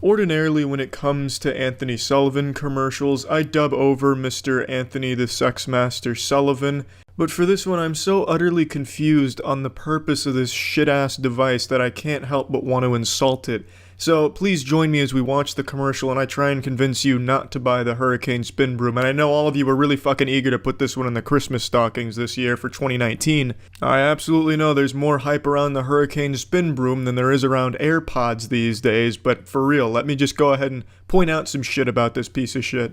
Ordinarily, when it comes to Anthony Sullivan commercials, I dub over Mr. Anthony the Sex Master Sullivan, but for this one I'm so utterly confused on the purpose of this shit-ass device that I can't help but want to insult it. So please join me as we watch the commercial and I try and convince you not to buy the Hurricane Spin Broom. And I know all of you are really fucking eager to put this one in the Christmas stockings this year for 2019. I absolutely know there's more hype around the Hurricane Spin Broom than there is around AirPods these days, but for real, let me just go ahead and point out some shit about this piece of shit.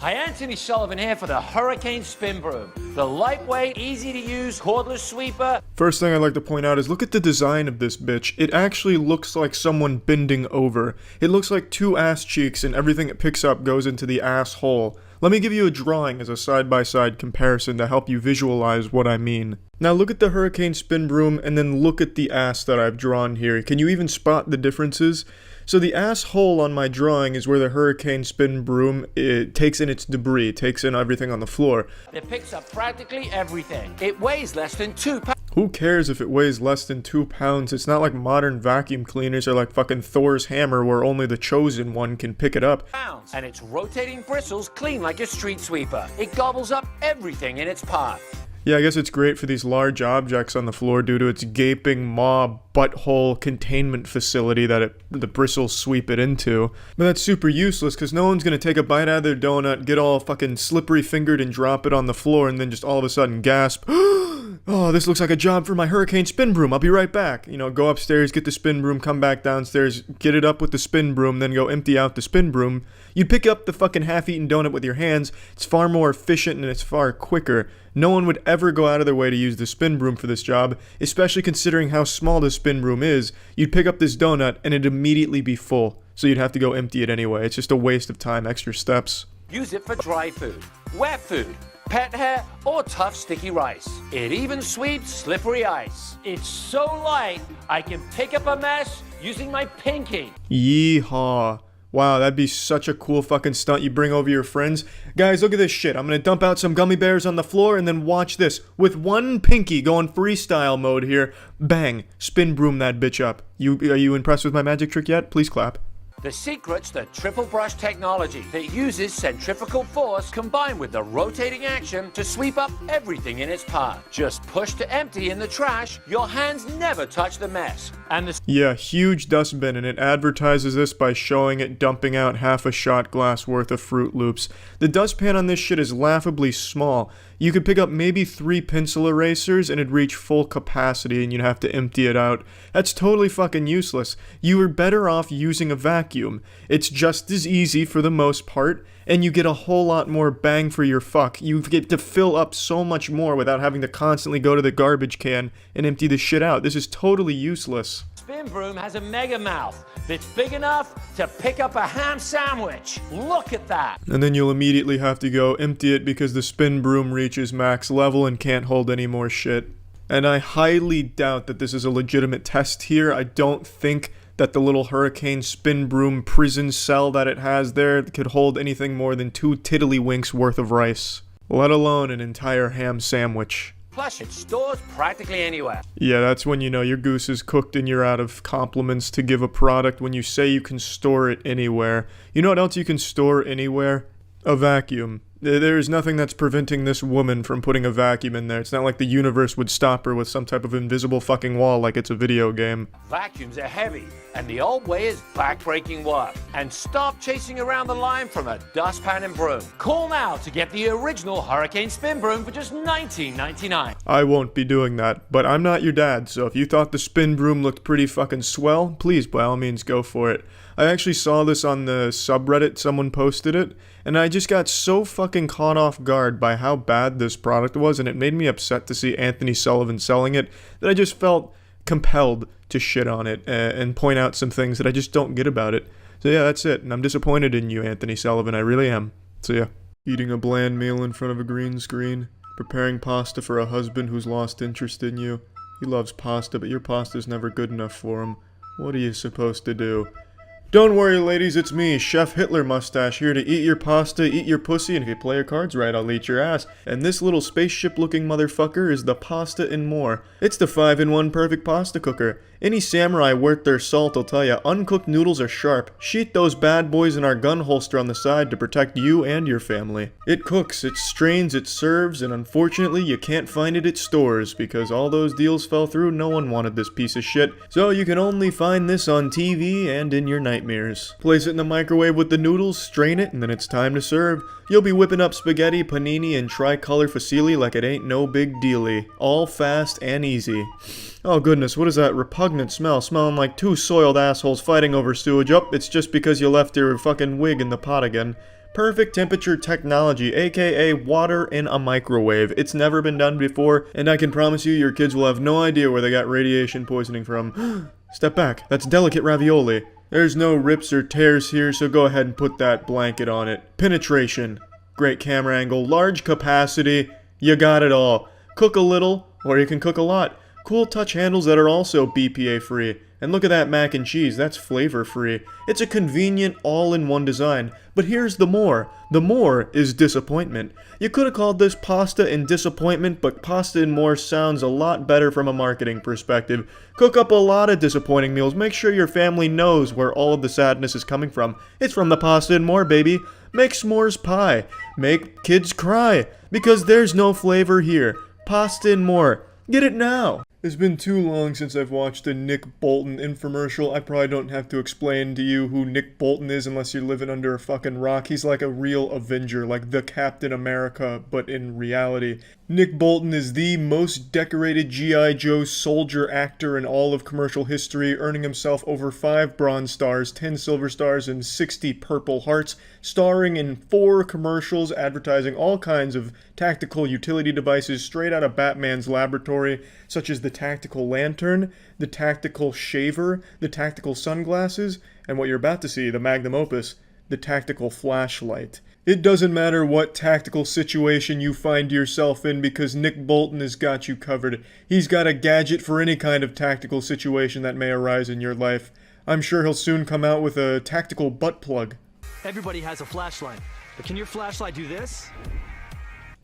Hi, Anthony Sullivan here for the Hurricane Spin Broom. The lightweight, easy-to-use, cordless sweeper. First thing I'd like to point out is look at the design of this bitch. It actually looks like someone bending over. It looks like two ass cheeks and everything it picks up goes into the asshole. Let me give you a drawing as a side-by-side comparison to help you visualize what I mean. Now look at the Hurricane Spin Broom and then look at the ass that I've drawn here. Can you even spot the differences? So the asshole on my drawing is where the Hurricane Spin Broom takes in its debris, takes in everything on the floor. It picks up practically everything. It weighs less than 2 pounds. Who cares if it weighs less than 2 pounds? It's not like modern vacuum cleaners or like fucking Thor's hammer where only the chosen one can pick it up. And its rotating bristles clean like a street sweeper. It gobbles up everything in its path. Yeah, I guess it's great for these large objects on the floor due to its gaping maw butthole containment facility that the bristles sweep it into. But that's super useless because no one's gonna take a bite out of their donut, get all fucking slippery fingered and drop it on the floor and then just all of a sudden gasp, oh, this looks like a job for my Hurricane Spin Broom, I'll be right back. You know, go upstairs, get the spin broom, come back downstairs, get it up with the spin broom, then go empty out the spin broom. You pick up the fucking half-eaten donut with your hands, it's far more efficient and it's far quicker. No one would ever go out of their way to use the spin broom for this job, especially considering how small the spin broom is. You'd pick up this donut and it'd immediately be full, so you'd have to go empty it anyway. It's just a waste of time, extra steps. Use it for dry food, wet food, pet hair, or tough sticky rice. It even sweeps slippery ice. It's so light, I can pick up a mess using my pinky. Yeehaw. Wow, that'd be such a cool fucking stunt you bring over your friends. Guys, look at this shit. I'm gonna dump out some gummy bears on the floor and then watch this. With one pinky going freestyle mode here, bang, spin broom that bitch up. Are you impressed with my magic trick yet? Please clap. The secret's the triple brush technology that uses centrifugal force combined with the rotating action to sweep up everything in its path. Just push to empty in the trash, your hands never touch the mess. And yeah, huge dustbin, and it advertises this by showing it dumping out half a shot glass worth of Fruit Loops. The dustpan on this shit is laughably small. You could pick up maybe 3 pencil erasers and it'd reach full capacity and you'd have to empty it out. That's totally fucking useless. You are better off using a vacuum. It's just as easy for the most part, and you get a whole lot more bang for your fuck. You get to fill up so much more without having to constantly go to the garbage can and empty the shit out. This is totally useless. Spin broom has a mega mouth that's big enough to pick up a ham sandwich. Look at that. And then you'll immediately have to go empty it because the spin broom reaches max level and can't hold any more shit. And I highly doubt that this is a legitimate test here. I don't think that the little Hurricane Spin Broom prison cell that it has there could hold anything more than 2 tiddlywinks worth of rice, let alone an entire ham sandwich. Plus, it stores practically anywhere. Yeah, that's when you know your goose is cooked and you're out of compliments to give a product when you say you can store it anywhere. You know what else you can store anywhere? A vacuum. There is nothing that's preventing this woman from putting a vacuum in there. It's not like the universe would stop her with some type of invisible fucking wall like it's a video game. Vacuums are heavy, and the old way is back-breaking work. And stop chasing around the line from a dustpan and broom. Call now to get the original Hurricane Spin Broom for just $19.99. I won't be doing that, but I'm not your dad, so if you thought the spin broom looked pretty fucking swell, please by all means go for it. I actually saw this on the subreddit, someone posted it, and I just got so fucking caught off guard by how bad this product was, and it made me upset to see Anthony Sullivan selling it, that I just felt compelled to shit on it and point out some things that I just don't get about it. So yeah, that's it, and I'm disappointed in you, Anthony Sullivan, I really am. So yeah. Eating a bland meal in front of a green screen, preparing pasta for a husband who's lost interest in you. He loves pasta, but your pasta's never good enough for him. What are you supposed to do? Don't worry, ladies, it's me, Chef Hitler Mustache, here to eat your pasta, eat your pussy, and if you play your cards right, I'll eat your ass. And this little spaceship-looking motherfucker is the Pasta and More. It's the 5-in-1 perfect pasta cooker. Any samurai worth their salt will tell you, uncooked noodles are sharp. Sheet those bad boys in our gun holster on the side to protect you and your family. It cooks, it strains, it serves, and unfortunately you can't find it at stores, because all those deals fell through, no one wanted this piece of shit. So you can only find this on TV and in your nightmares. Place it in the microwave with the noodles, strain it, and then it's time to serve. You'll be whipping up spaghetti, panini, and tricolor fusilli like it ain't no big dealy. All fast and easy. Oh goodness, what is that repugnant smell? Smelling like two soiled assholes fighting over sewage. Oh, it's just because you left your fucking wig in the pot again. Perfect temperature technology, aka water in a microwave. It's never been done before, and I can promise you your kids will have no idea where they got radiation poisoning from. Step back, that's delicate ravioli. There's no rips or tears here, so go ahead and put that blanket on it. Penetration. Great camera angle, large capacity, you got it all. Cook a little, or you can cook a lot. Cool touch handles that are also BPA free. And look at that mac and cheese, that's flavor free. It's a convenient all-in-one design. But here's the more. The more is disappointment. You could have called this Pasta and Disappointment, but Pasta and More sounds a lot better from a marketing perspective. Cook up a lot of disappointing meals. Make sure your family knows where all of the sadness is coming from. It's from the Pasta and More, baby. Make s'mores pie. Make kids cry. Because there's no flavor here. Pasta and More. Get it now. It's been too long since I've watched a Nick Bolton infomercial. I probably don't have to explain to you who Nick Bolton is unless you're living under a fucking rock. He's like a real Avenger, like the Captain America, but in reality. Nick Bolton is the most decorated G.I. Joe soldier actor in all of commercial history, earning himself over 5 Bronze Stars, 10 Silver Stars, and 60 Purple Hearts, starring in 4 commercials advertising all kinds of tactical utility devices straight out of Batman's laboratory, such as the tactical lantern, the tactical shaver, the tactical sunglasses, and what you're about to see, the magnum opus, the tactical flashlight. It doesn't matter what tactical situation you find yourself in because Nick Bolton has got you covered. He's got a gadget for any kind of tactical situation that may arise in your life. I'm sure he'll soon come out with a tactical butt plug. Everybody has a flashlight, but can your flashlight do this?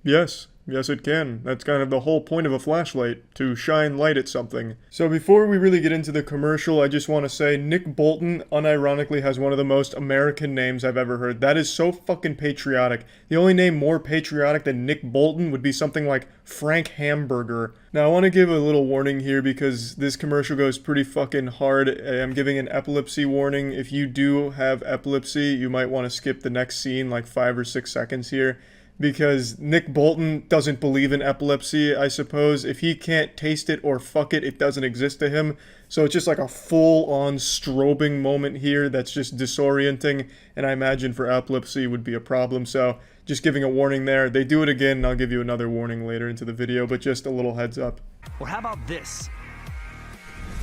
Yes. Yes, it can. That's kind of the whole point of a flashlight, to shine light at something. So before we really get into the commercial, I just want to say Nick Bolton unironically has one of the most American names I've ever heard. That is so fucking patriotic. The only name more patriotic than Nick Bolton would be something like Frank Hamburger. Now I want to give a little warning here because this commercial goes pretty fucking hard. I'm giving an epilepsy warning. If you do have epilepsy, you might want to skip the next scene like 5 or 6 seconds here. Because Nick Bolton doesn't believe in epilepsy, I suppose. If he can't taste it or fuck it, it doesn't exist to him. So it's just like a full-on strobing moment here that's just disorienting, and I imagine for epilepsy would be a problem. So just giving a warning there. They do it again, and I'll give you another warning later into the video, but just a little heads up. Or how about this?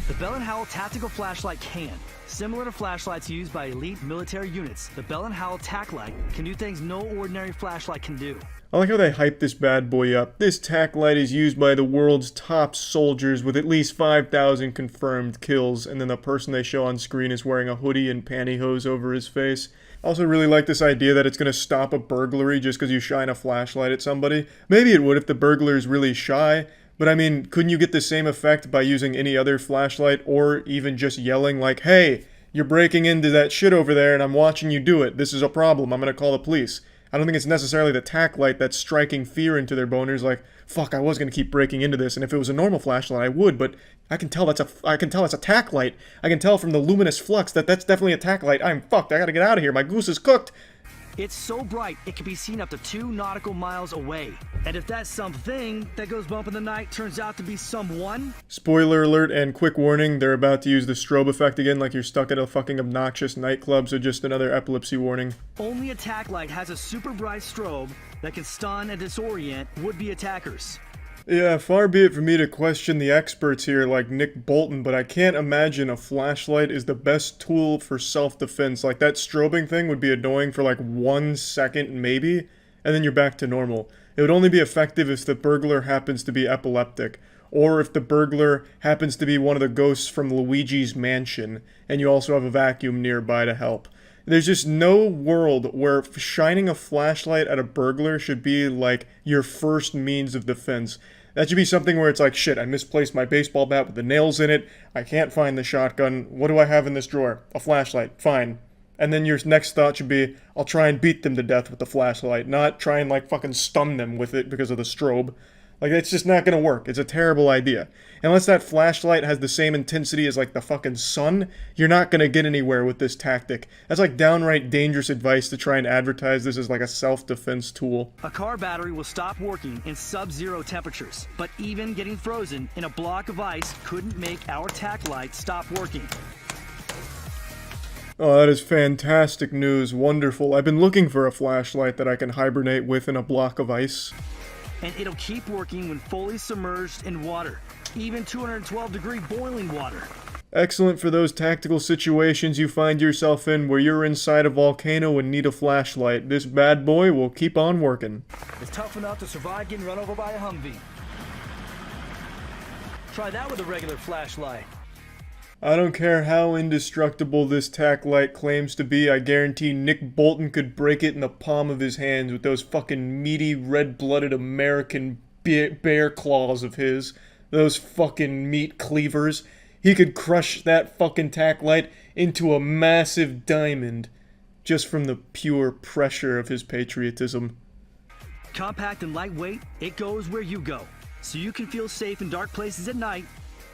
The Bell & Howell Tactical Flashlight can. Similar to flashlights used by elite military units, the Bell & Howell Tac Light can do things no ordinary flashlight can do. I like how they hype this bad boy up. This tac light is used by the world's top soldiers with at least 5,000 confirmed kills, and then the person they show on screen is wearing a hoodie and pantyhose over his face. I also really like this idea that it's going to stop a burglary just because you shine a flashlight at somebody. Maybe it would if the burglar is really shy, but I mean, couldn't you get the same effect by using any other flashlight or even just yelling like, hey, you're breaking into that shit over there and I'm watching you do it. This is a problem. I'm going to call the police. I don't think it's necessarily the tac light that's striking fear into their boners like, fuck, I was going to keep breaking into this, and if it was a normal flashlight I would, but I can tell that's a tac light. I can tell from the luminous flux that that's definitely a tac light. I'm fucked. I got to get out of here. My goose is cooked. It's so bright, it can be seen up to 2 nautical miles away. And if that something that goes bump in the night turns out to be someone... Spoiler alert and quick warning, they're about to use the strobe effect again like you're stuck at a fucking obnoxious nightclub, so just another epilepsy warning. Only a tac light has a super bright strobe that can stun and disorient would-be attackers. Yeah, far be it for me to question the experts here like Nick Bolton, but I can't imagine a flashlight is the best tool for self-defense. Like, that strobing thing would be annoying for like 1 second maybe, and then you're back to normal. It would only be effective if the burglar happens to be epileptic, or if the burglar happens to be one of the ghosts from Luigi's Mansion, and you also have a vacuum nearby to help. There's just no world where shining a flashlight at a burglar should be like your first means of defense. That should be something where it's like, shit, I misplaced my baseball bat with the nails in it, I can't find the shotgun, what do I have in this drawer? A flashlight, fine. And then your next thought should be, I'll try and beat them to death with the flashlight, not try and like fucking stun them with it because of the strobe. Like, it's just not gonna work. It's a terrible idea. Unless that flashlight has the same intensity as, like, the fucking sun, you're not gonna get anywhere with this tactic. That's, like, downright dangerous advice to try and advertise this as, like, a self-defense tool. A car battery will stop working in sub-zero temperatures, but even getting frozen in a block of ice couldn't make our tack light stop working. Oh, that is fantastic news. Wonderful. I've been looking for a flashlight that I can hibernate with in a block of ice. And it'll keep working when fully submerged in water, even 212-degree boiling water. Excellent for those tactical situations you find yourself in where you're inside a volcano and need a flashlight. This bad boy will keep on working. It's tough enough to survive getting run over by a Humvee. Try that with a regular flashlight. I don't care how indestructible this tack light claims to be, I guarantee Nick Bolton could break it in the palm of his hands with those fucking meaty, red-blooded American bear claws of his. Those fucking meat cleavers. He could crush that fucking tack light into a massive diamond just from the pure pressure of his patriotism. Compact and lightweight, it goes where you go. So you can feel safe in dark places at night,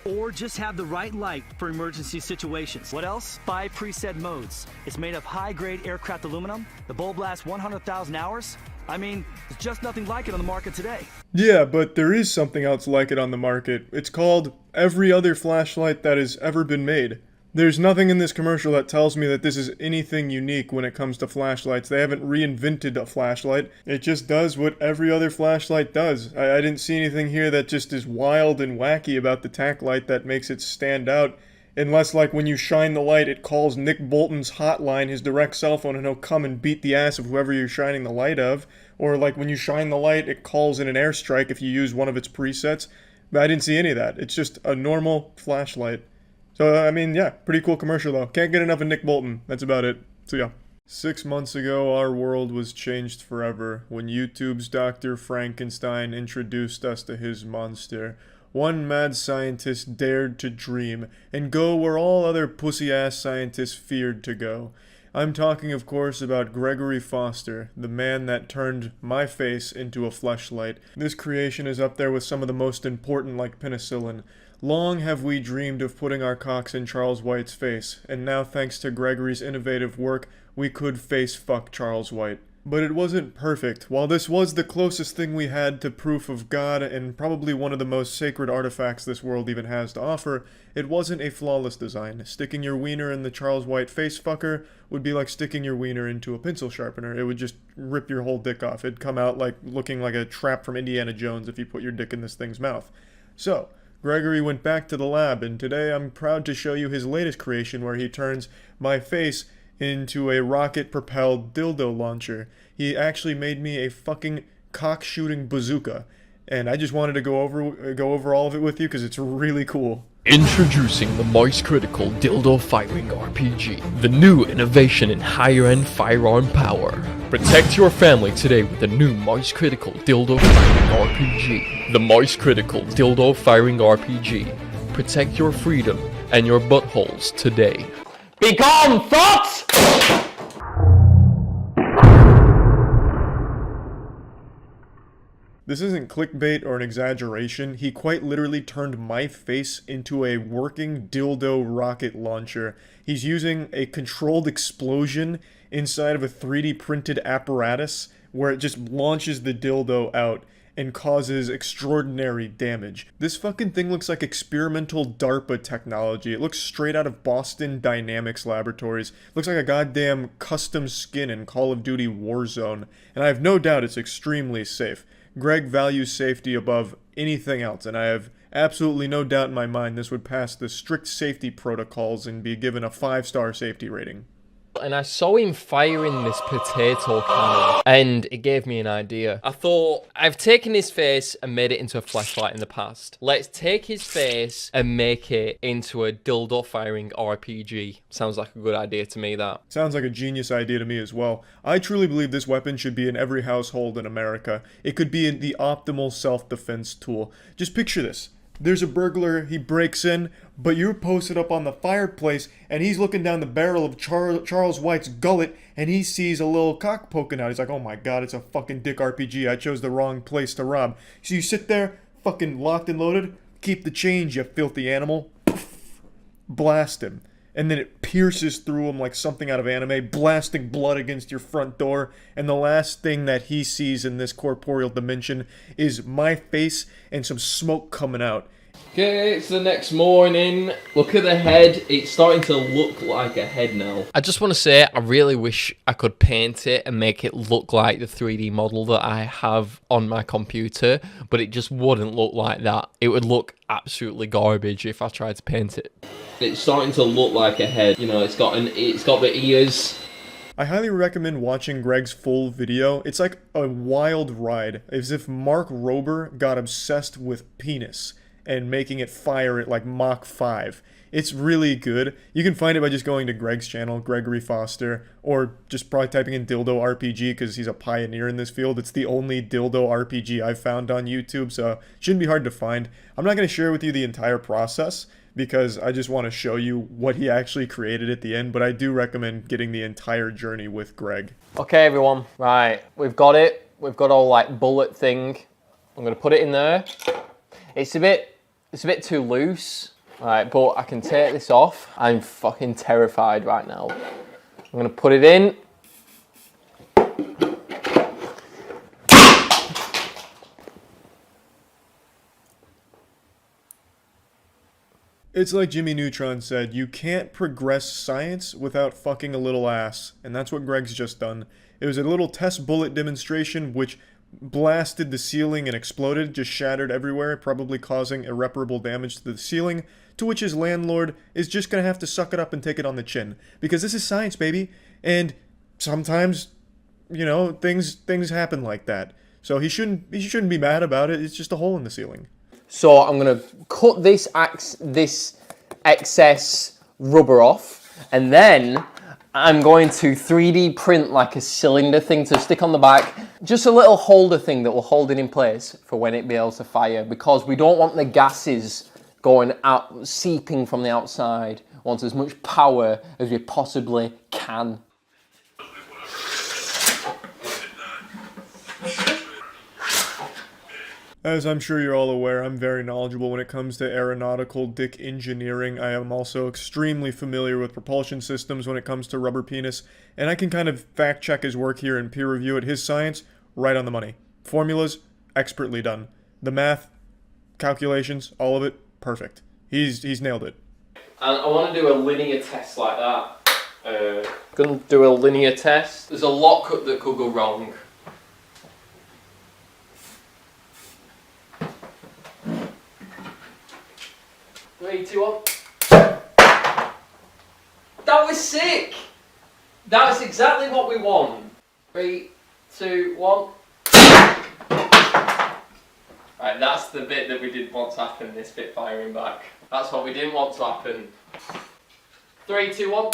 or just have the right light for emergency situations. What else? 5 preset modes. It's made of high-grade aircraft aluminum. The bulb lasts 100,000 hours. I mean, there's just nothing like it on the market today. Yeah, but there is something else like it on the market. It's called every other flashlight that has ever been made. There's nothing in this commercial that tells me that this is anything unique when it comes to flashlights. They haven't reinvented a flashlight. It just does what every other flashlight does. I didn't see anything here that just is wild and wacky about the tack light that makes it stand out. Unless, like, when you shine the light, it calls Nick Bolton's hotline, his direct cell phone, and he'll come and beat the ass of whoever you're shining the light of. Or, like, when you shine the light, it calls in an airstrike if you use one of its presets. But I didn't see any of that. It's just a normal flashlight. So, I mean, yeah, pretty cool commercial, though. Can't get enough of Nick Bolton. That's about it. So, yeah. 6 months ago, our world was changed forever when YouTube's Dr. Frankenstein introduced us to his monster. One mad scientist dared to dream and go where all other pussy-ass scientists feared to go. I'm talking, of course, about Gregory Foster, the man that turned my face into a fleshlight. This creation is up there with some of the most important, like penicillin. Long have we dreamed of putting our cocks in Charles White's face, and now thanks to Gregory's innovative work, we could face fuck Charles White. But it wasn't perfect. While this was the closest thing we had to proof of God and probably one of the most sacred artifacts this world even has to offer, it wasn't a flawless design. Sticking your wiener in the Charles White face fucker would be like sticking your wiener into a pencil sharpener. It would just rip your whole dick off. It'd come out like looking like a trap from Indiana Jones if you put your dick in this thing's mouth. So, Gregory went back to the lab, and today I'm proud to show you his latest creation where he turns my face into a rocket-propelled dildo launcher. He actually made me a fucking cock-shooting bazooka, and I just wanted to go over all of it with you because it's really cool. Introducing the Moist Critical Dildo Firing RPG, the new innovation in higher-end firearm power. Protect your family today with the new Moist Critical Dildo Firing RPG. The Moist Critical Dildo Firing RPG. Protect your freedom and your buttholes today. Be gone, thoughts! This isn't clickbait or an exaggeration. He quite literally turned my face into a working dildo rocket launcher. He's using a controlled explosion inside of a 3D printed apparatus where it just launches the dildo out and causes extraordinary damage. This fucking thing looks like experimental DARPA technology. It looks straight out of Boston Dynamics Laboratories. It looks like a goddamn custom skin in Call of Duty Warzone. And I have no doubt it's extremely safe. Greg values safety above anything else, and I have absolutely no doubt in my mind this would pass the strict safety protocols and be given a 5-star safety rating. And I saw him firing this potato cannon, and it gave me an idea. I thought, I've taken his face and made it into a flashlight in the past. Let's take his face and make it into a dildo firing RPG. Sounds like a good idea to me, that. Sounds like a genius idea to me as well. I truly believe this weapon should be in every household in America. It could be the optimal self-defense tool. Just picture this. There's a burglar, he breaks in, but you're posted up on the fireplace, and he's looking down the barrel of Charles White's gullet, and he sees a little cock poking out. He's like, oh my god, it's a fucking dick RPG. I chose the wrong place to rob. So you sit there, fucking locked and loaded, keep the change, you filthy animal. Poof, blast him. And then it pierces through him like something out of anime, blasting blood against your front door. And the last thing that he sees in this corporeal dimension is my face and some smoke coming out. Okay, it's the next morning. Look at the head. It's starting to look like a head now. I just want to say, I really wish I could paint it and make it look like the 3D model that I have on my computer, but it just wouldn't look like that. It would look absolutely garbage if I tried to paint it. It's starting to look like a head. You know, it's got the ears. I highly recommend watching Greg's full video. It's like a wild ride, as if Mark Rober got obsessed with penis and making it fire at like Mach 5. It's really good. You can find it by just going to Greg's channel, Gregory Foster, or just probably typing in dildo RPG because he's a pioneer in this field. It's the only dildo RPG I've found on YouTube, so it shouldn't be hard to find. I'm not going to share with you the entire process because I just want to show you what he actually created at the end, but I do recommend getting the entire journey with Greg. Okay, everyone. Right, we've got it. We've got all like bullet thing. I'm going to put it in there. It's a bit too loose, right, but I can take this off. I'm fucking terrified right now. I'm gonna put it in. It's like Jimmy Neutron said, you can't progress science without fucking a little ass, and that's what Greg's just done. It was a little test bullet demonstration which blasted the ceiling and exploded, just shattered everywhere, probably causing irreparable damage to the ceiling, to which his landlord is just gonna have to suck it up and take it on the chin. Because this is science, baby, and sometimes, you know, things happen like that. So he shouldn't be mad about it, it's just a hole in the ceiling. So I'm gonna cut this excess rubber off, and then I'm going to 3D print like a cylinder thing to stick on the back. Just a little holder thing that will hold it in place for when it be able to fire, because we don't want the gases going out, seeping from the outside. We want as much power as we possibly can. As I'm sure you're all aware, I'm very knowledgeable when it comes to aeronautical dick engineering. I am also extremely familiar with propulsion systems when it comes to rubber penis, and I can kind of fact check his work here and peer review it. His science, right on the money. Formulas, expertly done. The math, calculations, all of it, perfect. He's nailed it. And I want to do a linear test like that. Gonna do a linear test. There's a lot that could go wrong. 3, 2, 1. That was sick! That was exactly what we want. 3, 2, 1. Right, that's the bit that we didn't want to happen, this bit firing back. That's what we didn't want to happen. 3, 2, 1.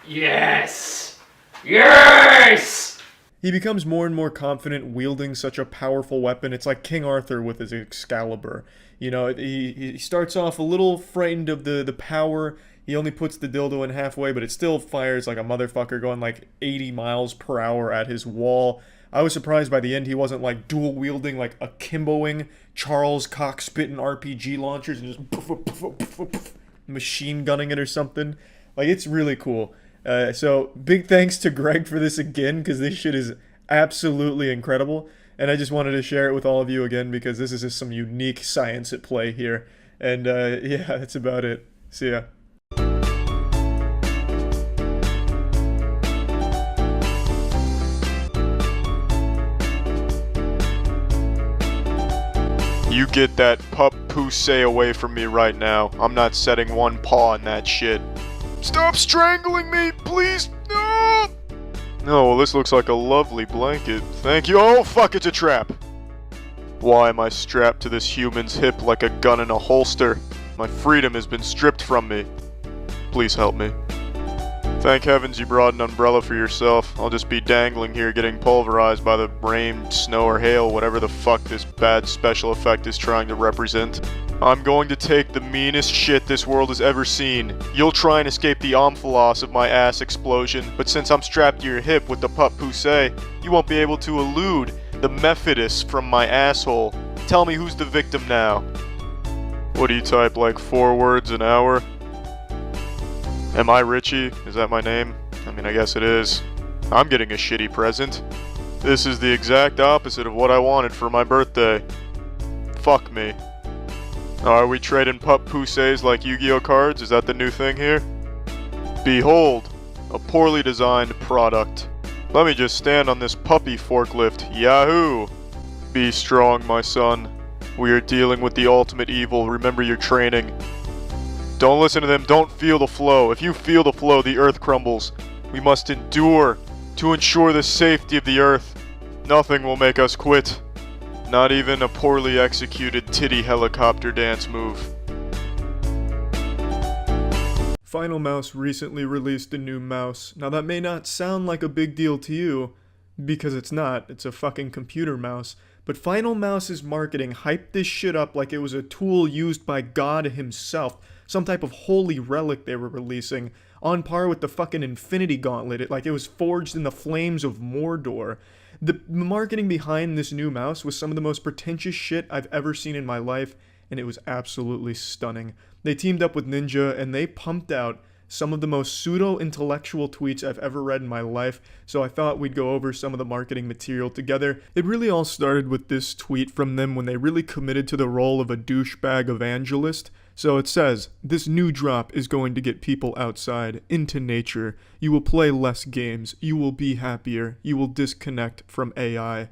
Yes! Yes! He becomes more and more confident wielding such a powerful weapon. It's like King Arthur with his Excalibur. You know, he starts off a little frightened of the power. He only puts the dildo in halfway, but it still fires like a motherfucker, going like 80 miles per hour at his wall. I was surprised by the end he wasn't like dual wielding like akimboing Charles cock spitting RPG launchers and just machine gunning it or something. Like, it's really cool. So big thanks to Greg for this again, because this shit is absolutely incredible. And I just wanted to share it with all of you again, because this is just some unique science at play here. And yeah, that's about it. See ya. You get that pup-poose away from me right now. I'm not setting one paw on that shit. Stop strangling me, please! No! Oh, well, this looks like a lovely blanket. Thank you. Oh, fuck, it's a trap! Why am I strapped to this human's hip like a gun in a holster? My freedom has been stripped from me. Please help me. Thank heavens you brought an umbrella for yourself. I'll just be dangling here getting pulverized by the rain, snow, or hail, whatever the fuck this bad special effect is trying to represent. I'm going to take the meanest shit this world has ever seen. You'll try and escape the omphalos of my ass explosion, but since I'm strapped to your hip with the Puppoose, you won't be able to elude the Mephitis from my asshole. Tell me who's the victim now. What do you type, like 4 words an hour? Am I Richie? Is that my name? I mean, I guess it is. I'm getting a shitty present. This is the exact opposite of what I wanted for my birthday. Fuck me. Are we trading Puppooses like Yu-Gi-Oh cards? Is that the new thing here? Behold, a poorly designed product. Let me just stand on this puppy forklift. Yahoo! Be strong, my son. We are dealing with the ultimate evil. Remember your training. Don't listen to them. Don't feel the flow. If you feel the flow, the earth crumbles. We must endure to ensure the safety of the earth. Nothing will make us quit. Not even a poorly executed titty helicopter dance move. Final Mouse recently released a new mouse. Now that may not sound like a big deal to you, because it's not. It's a fucking computer mouse. But Final Mouse's marketing hyped this shit up like it was a tool used by God himself. Some type of holy relic they were releasing, on par with the fucking Infinity Gauntlet, like it was forged in the flames of Mordor. The marketing behind this new mouse was some of the most pretentious shit I've ever seen in my life, and it was absolutely stunning. They teamed up with Ninja, and they pumped out some of the most pseudo-intellectual tweets I've ever read in my life, so I thought we'd go over some of the marketing material together. It really all started with this tweet from them when they really committed to the role of a douchebag evangelist. So it says, this new drop is going to get people outside, into nature. You will play less games. You will be happier. You will disconnect from AI.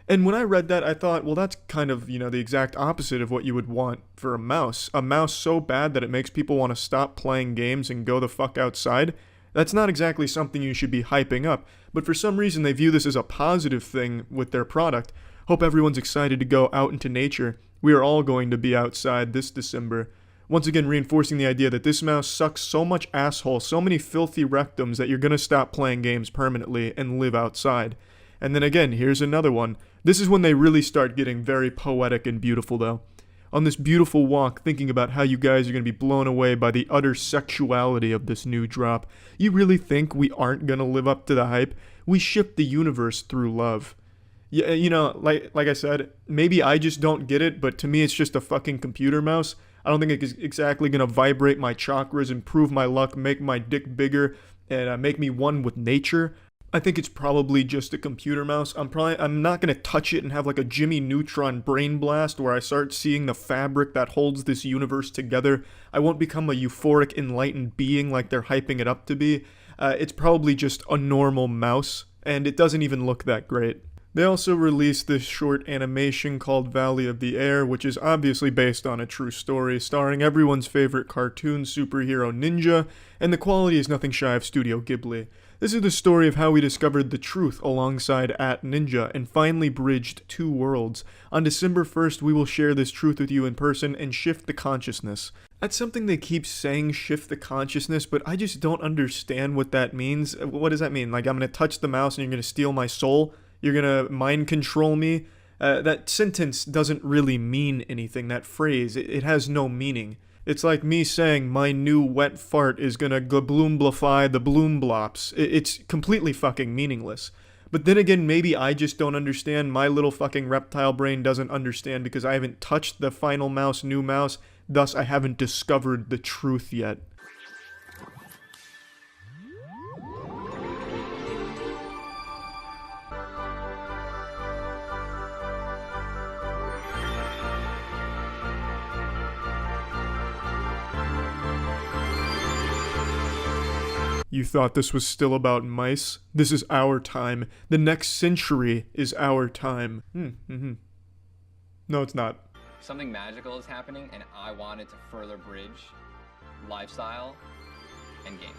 And when I read that, I thought, well, that's kind of, the exact opposite of what you would want for a mouse. A mouse so bad that it makes people want to stop playing games and go the fuck outside. That's not exactly something you should be hyping up. But for some reason, they view this as a positive thing with their product. Hope everyone's excited to go out into nature. We are all going to be outside this December. Once again, reinforcing the idea that this mouse sucks so much asshole, so many filthy rectums that you're gonna stop playing games permanently and live outside. And then again, here's another one. This is when they really start getting very poetic and beautiful though. On this beautiful walk, thinking about how you guys are gonna be blown away by the utter sexuality of this new drop. You really think we aren't gonna live up to the hype? We ship the universe through love. Yeah, like I said, maybe I just don't get it, but to me it's just a fucking computer mouse. I don't think it's exactly going to vibrate my chakras, improve my luck, make my dick bigger, and make me one with nature. I think it's probably just a computer mouse. I'm not going to touch it and have like a Jimmy Neutron brain blast where I start seeing the fabric that holds this universe together. I won't become a euphoric, enlightened being like they're hyping it up to be. It's probably just a normal mouse, and it doesn't even look that great. They also released this short animation called Valley of the Air, which is obviously based on a true story, starring everyone's favorite cartoon superhero Ninja, and the quality is nothing shy of Studio Ghibli. This is the story of how we discovered the truth alongside @Ninja and finally bridged 2 worlds. On December 1st, we will share this truth with you in person and shift the consciousness. That's something they keep saying, shift the consciousness, but I just don't understand what that means. What does that mean? Like, I'm gonna touch the mouse and you're gonna steal my soul? You're gonna mind control me? That sentence doesn't really mean anything, that phrase. It has no meaning. It's like me saying my new wet fart is gonna gloomblify the bloomblops. It's completely fucking meaningless. But then again, maybe I just don't understand. My little fucking reptile brain doesn't understand because I haven't touched the Final Mouse new mouse, thus I haven't discovered the truth yet. You thought this was still about mice? This is our time. The next century is our time. No, it's not. Something magical is happening, and I wanted to further bridge lifestyle in gaming.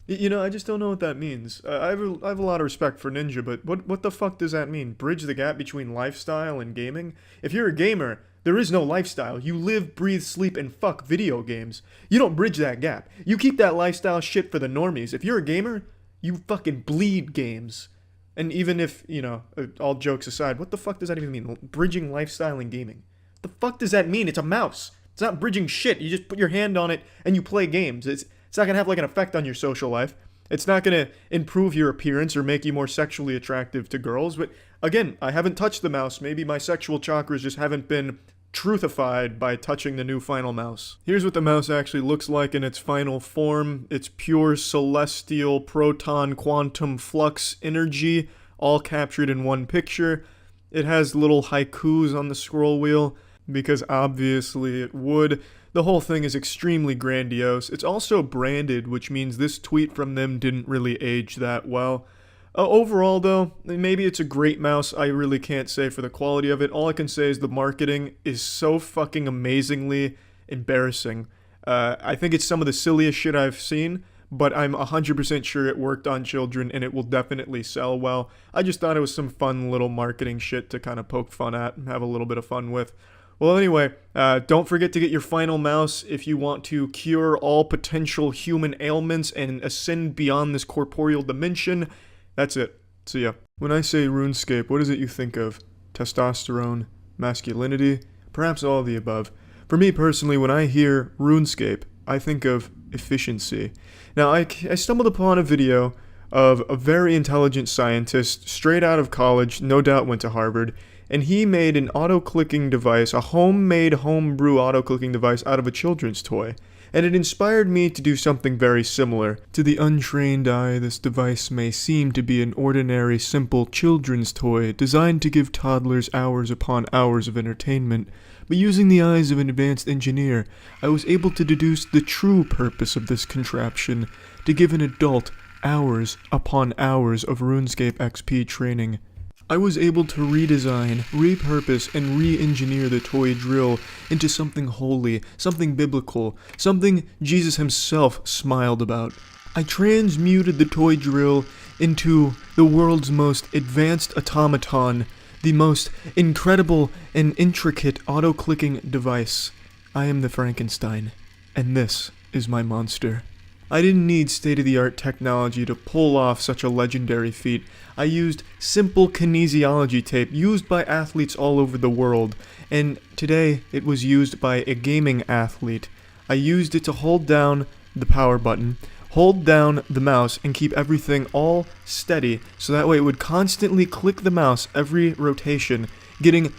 You know, I just don't know what that means. I have a lot of respect for Ninja, but what the fuck does that mean? Bridge the gap between lifestyle and gaming? If you're a gamer, there is no lifestyle. You live, breathe, sleep, and fuck video games. You don't bridge that gap. You keep that lifestyle shit for the normies. If you're a gamer, you fucking bleed games. And even if, you know, all jokes aside, what the fuck does that even mean? Bridging lifestyle and gaming. What the fuck does that mean? It's a mouse. It's not bridging shit. You just put your hand on it and you play games. It's not going to have like an effect on your social life. It's not going to improve your appearance or make you more sexually attractive to girls. But again, I haven't touched the mouse. Maybe my sexual chakras just haven't been truthified by touching the new final mouse. Here's what the mouse actually looks like in its final form. It's pure celestial proton quantum flux energy, all captured in one picture. It has little haikus on the scroll wheel, because obviously it would. The whole thing is extremely grandiose. It's also branded, which means this tweet from them didn't really age that well. Overall, though, maybe it's a great mouse. I really can't say for the quality of it. All I can say is the marketing is so fucking amazingly embarrassing. I think it's some of the silliest shit I've seen, but I'm 100% sure it worked on children and it will definitely sell well. I just thought it was some fun little marketing shit to kind of poke fun at and have a little bit of fun with. Well, anyway, don't forget to get your final mouse if you want to cure all potential human ailments and ascend beyond this corporeal dimension. That's it. See ya. When I say RuneScape, what is it you think of? Testosterone? Masculinity? Perhaps all of the above. For me personally, when I hear RuneScape, I think of efficiency. Now, I stumbled upon a video of a very intelligent scientist, straight out of college, no doubt went to Harvard, and he made an auto-clicking device, a homemade homebrew auto-clicking device out of a children's toy. And it inspired me to do something very similar. To the untrained eye, this device may seem to be an ordinary, simple children's toy designed to give toddlers hours upon hours of entertainment. But using the eyes of an advanced engineer, I was able to deduce the true purpose of this contraption, to give an adult hours upon hours of RuneScape XP training. I was able to redesign, repurpose, and re-engineer the toy drill into something holy, something biblical, something Jesus himself smiled about. I transmuted the toy drill into the world's most advanced automaton, the most incredible and intricate auto-clicking device. I am the Frankenstein, and this is my monster. I didn't need state-of-the-art technology to pull off such a legendary feat. I used simple kinesiology tape used by athletes all over the world, and today it was used by a gaming athlete. I used it to hold down the power button, hold down the mouse, and keep everything all steady, so that way it would constantly click the mouse every rotation, getting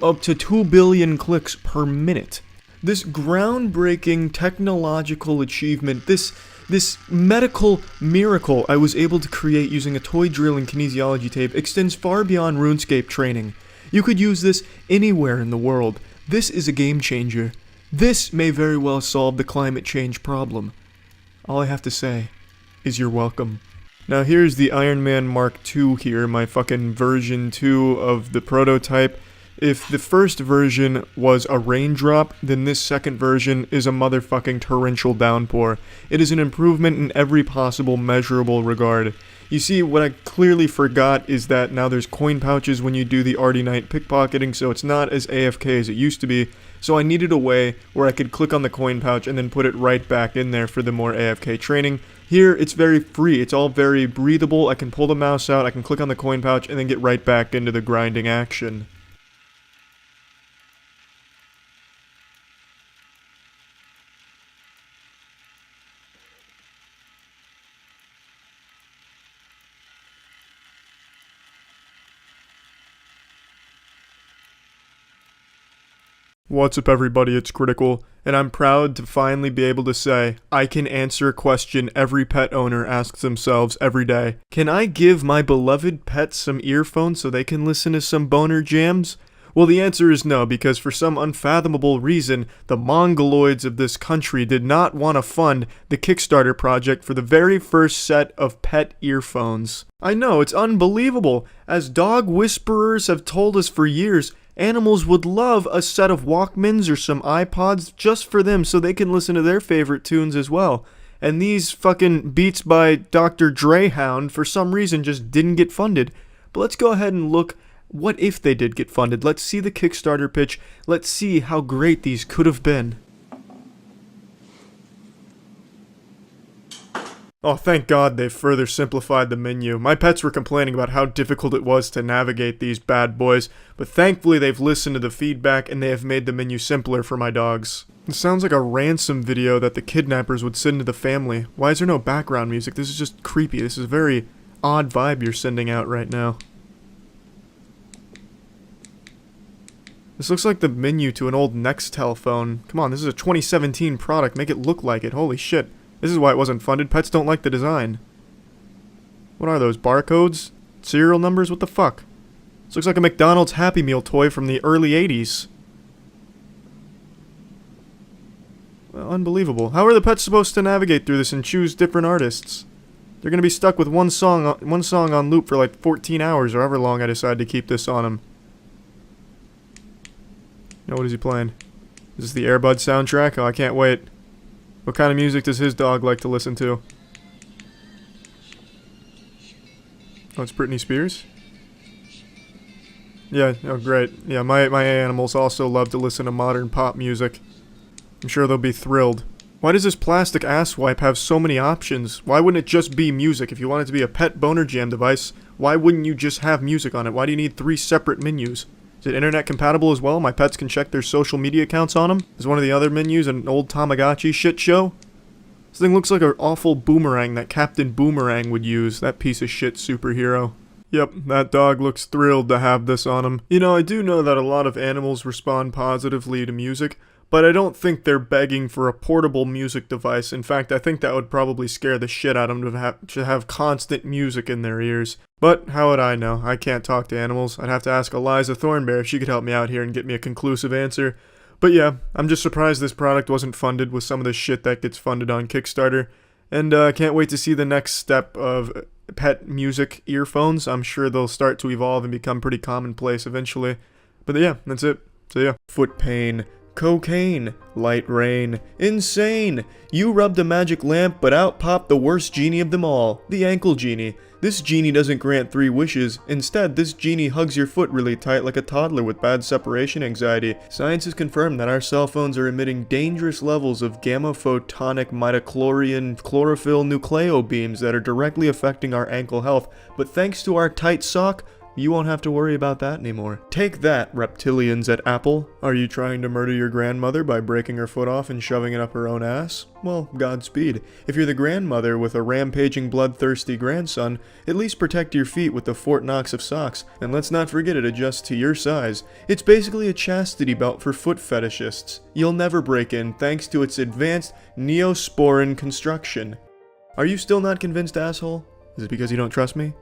up to 2 billion clicks per minute. This groundbreaking technological achievement, this medical miracle I was able to create using a toy drill and kinesiology tape extends far beyond RuneScape training. You could use this anywhere in the world. This is a game changer. This may very well solve the climate change problem. All I have to say is you're welcome. Now here's the Iron Man Mark II here, my fucking version 2 of the prototype. If the first version was a raindrop, then this second version is a motherfucking torrential downpour. It is an improvement in every possible measurable regard. You see, what I clearly forgot is that now there's coin pouches when you do the Arty Knight pickpocketing, so it's not as AFK as it used to be. So I needed a way where I could click on the coin pouch and then put it right back in there for the more AFK training. Here, it's very free. It's all very breathable. I can pull the mouse out, I can click on the coin pouch, and then get right back into the grinding action. What's up everybody, it's Critical, and I'm proud to finally be able to say I can answer a question every pet owner asks themselves every day. Can I give my beloved pets some earphones so they can listen to some boner jams? Well, the answer is no, because for some unfathomable reason, the mongoloids of this country did not want to fund the Kickstarter project for the very first set of pet earphones. I know, it's unbelievable. As dog whisperers have told us for years, animals would love a set of Walkmans or some iPods just for them so they can listen to their favorite tunes as well. and these fucking Beats by Dr. Drehound for some reason just didn't get funded. But let's go ahead and look, what if they did get funded? Let's see the Kickstarter pitch. Let's see how great these could have been. Oh, thank God they've further simplified the menu. My pets were complaining about how difficult it was to navigate these bad boys, but thankfully they've listened to the feedback and they have made the menu simpler for my dogs. This sounds like a ransom video that the kidnappers would send to the family. Why is there no background music? This is just creepy. This is a very odd vibe you're sending out right now. This looks like the menu to an old Nextel phone. Come on, this is a 2017 product. Make it look like it. Holy shit. This is why it wasn't funded. Pets don't like the design. What are those? Barcodes? Serial numbers? What the fuck? This looks like a McDonald's Happy Meal toy from the early 80s. Well, unbelievable. How are the pets supposed to navigate through this and choose different artists? They're gonna be stuck with one song on loop for like 14 hours or however long I decide to keep this on them. Now what is he playing? Is this the Air Bud soundtrack? Oh, I can't wait. What kind of music does his dog like to listen to? Oh, it's Britney Spears? Yeah, oh great. Yeah, my animals also love to listen to modern pop music. I'm sure they'll be thrilled. Why does this plastic ass wipe have so many options? Why wouldn't it just be music? If you want it to be a pet boner jam device, why wouldn't you just have music on it? Why do you need 3 separate menus? Is it internet compatible as well? My pets can check their social media accounts on them? Is one of the other menus an old Tamagotchi shit show? This thing looks like an awful boomerang that Captain Boomerang would use, that piece of shit superhero. Yep, that dog looks thrilled to have this on him. You know, I do know that a lot of animals respond positively to music, but I don't think they're begging for a portable music device. In fact, I think that would probably scare the shit out of them to have constant music in their ears. But how would I know? I can't talk to animals. I'd have to ask Eliza Thornberry if she could help me out here and get me a conclusive answer. But yeah, I'm just surprised this product wasn't funded with some of the shit that gets funded on Kickstarter. And can't wait to see the next step of pet music earphones. I'm sure they'll start to evolve and become pretty commonplace eventually. But yeah, that's it. So yeah. Foot pain. Cocaine, light rain, insane! You rubbed a magic lamp, but out popped the worst genie of them all, the ankle genie. This genie doesn't grant 3 wishes. Instead, this genie hugs your foot really tight like a toddler with bad separation anxiety. Science has confirmed that our cell phones are emitting dangerous levels of gamma-photonic midichlorian chlorophyll nucleobeams that are directly affecting our ankle health. But thanks to our tight sock, you won't have to worry about that anymore. Take that, reptilians at Apple. Are you trying to murder your grandmother by breaking her foot off and shoving it up her own ass? Well, Godspeed. If you're the grandmother with a rampaging, bloodthirsty grandson, at least protect your feet with the Fort Knox of socks. And let's not forget it adjusts to your size. It's basically a chastity belt for foot fetishists. You'll never break in thanks to its advanced neosporin construction. Are you still not convinced, asshole? Is it because you don't trust me?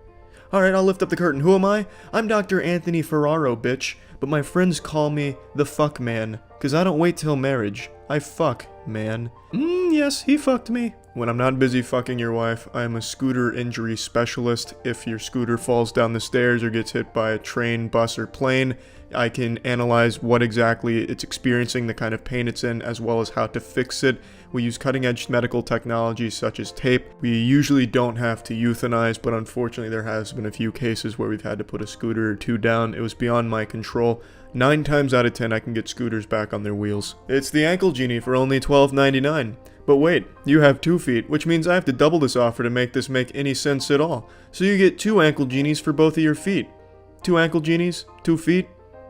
Alright, I'll lift up the curtain. Who am I? I'm Dr. Anthony Ferraro, bitch. But my friends call me the fuck man. Cause I don't wait till marriage. I fuck, man. Yes, he fucked me. When I'm not busy fucking your wife, I am a scooter injury specialist. If your scooter falls down the stairs or gets hit by a train, bus, or plane, I can analyze what exactly it's experiencing, the kind of pain it's in, as well as how to fix it. We use cutting-edge medical technology such as tape. We usually don't have to euthanize, but unfortunately there has been a few cases where we've had to put a scooter or 2 down. It was beyond my control. 9 times out of 10 I can get scooters back on their wheels. It's the Ankle Genie for only $12.99. But wait, you have 2 feet, which means I have to double this offer to make this make any sense at all. So you get 2 Ankle Genies for both of your feet. 2 Ankle Genies, 2 feet.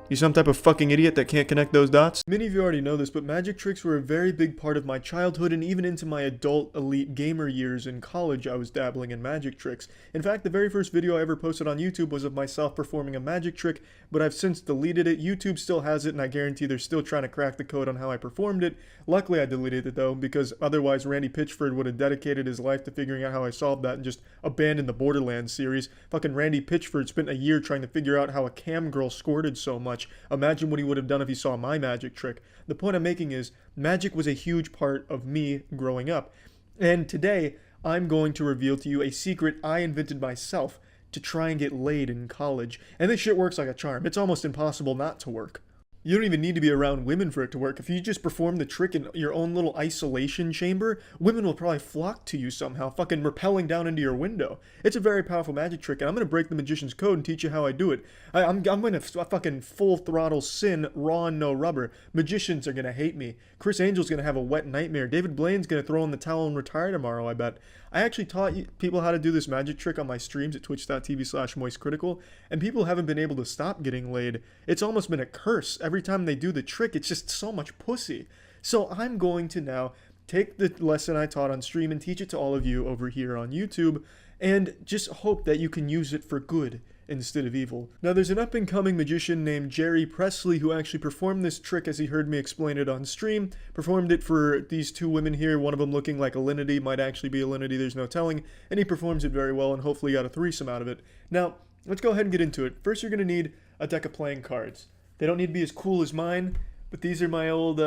You some type of fucking idiot that can't connect those dots? Many of you already know this, but magic tricks were a very big part of my childhood and even into my adult elite gamer years. In college, I was dabbling in magic tricks. In fact, the very first video I ever posted on YouTube was of myself performing a magic trick, but I've since deleted it. YouTube still has it, and I guarantee they're still trying to crack the code on how I performed it. Luckily, I deleted it though, because otherwise Randy Pitchford would have dedicated his life to figuring out how I solved that and just abandoned the Borderlands series. Fucking Randy Pitchford spent a year trying to figure out how a cam girl squirted so much. Imagine what he would have done if he saw my magic trick. The point I'm making is, magic was a huge part of me growing up. And today, I'm going to reveal to you a secret I invented myself to try and get laid in college. And this shit works like a charm. It's almost impossible not to work. You don't even need to be around women for it to work. If you just perform the trick in your own little isolation chamber, women will probably flock to you somehow, fucking rappelling down into your window. It's a very powerful magic trick, and I'm going to break the magician's code and teach you how I do it. I'm going to fucking full throttle sin, raw and no rubber. Magicians are going to hate me. Chris Angel's going to have a wet nightmare. David Blaine's going to throw in the towel and retire tomorrow, I bet. I actually taught people how to do this magic trick on my streams at twitch.tv/moistcritical, and people haven't been able to stop getting laid. It's almost been a curse. Every time they do the trick, it's just so much pussy. So I'm going to now take the lesson I taught on stream and teach it to all of you over here on YouTube, and just hope that you can use it for good instead of evil. Now, there's an up-and-coming magician named Jerry Presley who actually performed this trick as he heard me explain it on stream. Performed it for these two women here, one of them looking like Alinity, might actually be Alinity, there's no telling, and he performs it very well and hopefully got a threesome out of it. Now, let's go ahead and get into it. First, you're going to need a deck of playing cards. They don't need to be as cool as mine, but these are my old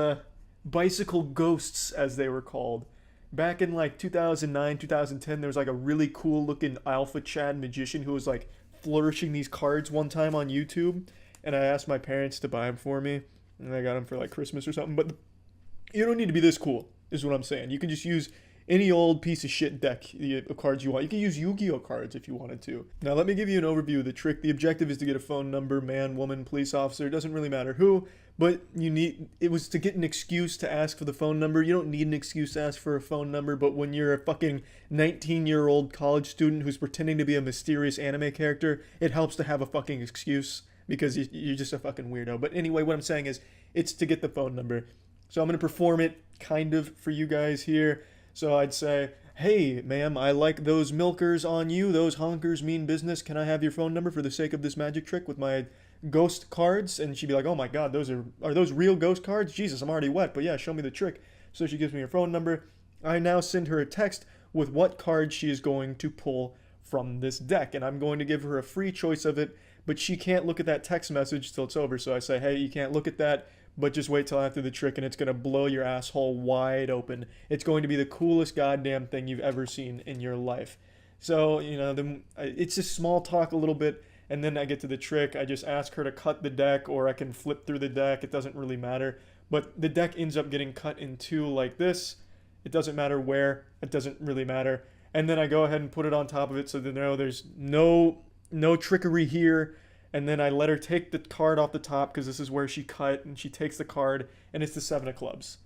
bicycle ghosts, as they were called. Back in like 2009, 2010, there was like a really cool looking Alpha Chad magician who was like flourishing these cards one time on YouTube, and I asked my parents to buy them for me, and I got them for like Christmas or something. But you don't need to be this cool, is what I'm saying. You can just use any old piece of shit deck of cards you want. You can use Yu-Gi-Oh cards if you wanted to. Now let me give you an overview of the trick. The objective is to get a phone number, man, woman, police officer, it doesn't really matter who, but it was to get an excuse to ask for the phone number. You don't need an excuse to ask for a phone number, but when you're a fucking 19-year-old college student who's pretending to be a mysterious anime character, it helps to have a fucking excuse, because you're just a fucking weirdo. But anyway, what I'm saying is, it's to get the phone number. So I'm going to perform it kind of for you guys here. So I'd say, hey, ma'am, I like those milkers on you. Those honkers mean business. Can I have your phone number for the sake of this magic trick with my ghost cards? And she'd be like, oh my god, are those real ghost cards? Jesus, I'm already wet, but yeah, show me the trick. So she gives me her phone number. I now send her a text with what card she is going to pull from this deck. And I'm going to give her a free choice of it, but she can't look at that text message till it's over. So I say, hey, you can't look at that, but just wait till after the trick and it's going to blow your asshole wide open. It's going to be the coolest goddamn thing you've ever seen in your life. So, it's just small talk a little bit, and then I get to the trick. I just ask her to cut the deck, or I can flip through the deck. It doesn't really matter. But the deck ends up getting cut in two like this. It doesn't matter where. It doesn't really matter. And then I go ahead and put it on top of it so there's no trickery here. And then I let her take the card off the top, because this is where she cut, and she takes the card, and it's the 7 of clubs.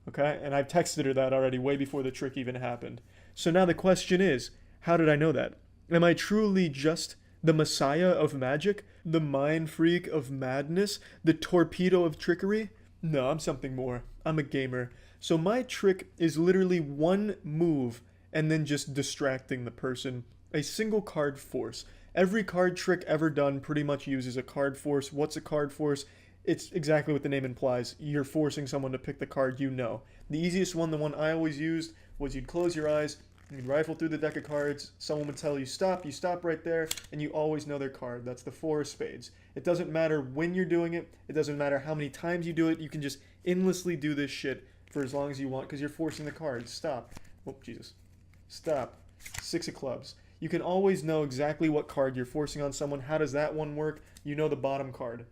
Okay? And I've texted her that already way before the trick even happened. So now the question is, how did I know that? Am I truly just the messiah of magic? The mind freak of madness? The torpedo of trickery? No, I'm something more. I'm a gamer. So my trick is literally one move, and then just distracting the person. A single card force. Every card trick ever done pretty much uses a card force. What's a card force? It's exactly what the name implies. You're forcing someone to pick the card you know. The easiest one, the one I always used, was you'd close your eyes, you'd rifle through the deck of cards, someone would tell you stop right there, and you always know their card. That's the 4 of spades. It doesn't matter when you're doing it, it doesn't matter how many times you do it, you can just endlessly do this shit for as long as you want, because you're forcing the cards. Stop. Oh, Jesus. Stop. 6 of clubs. You can always know exactly what card you're forcing on someone. How does that one work? You know the bottom card.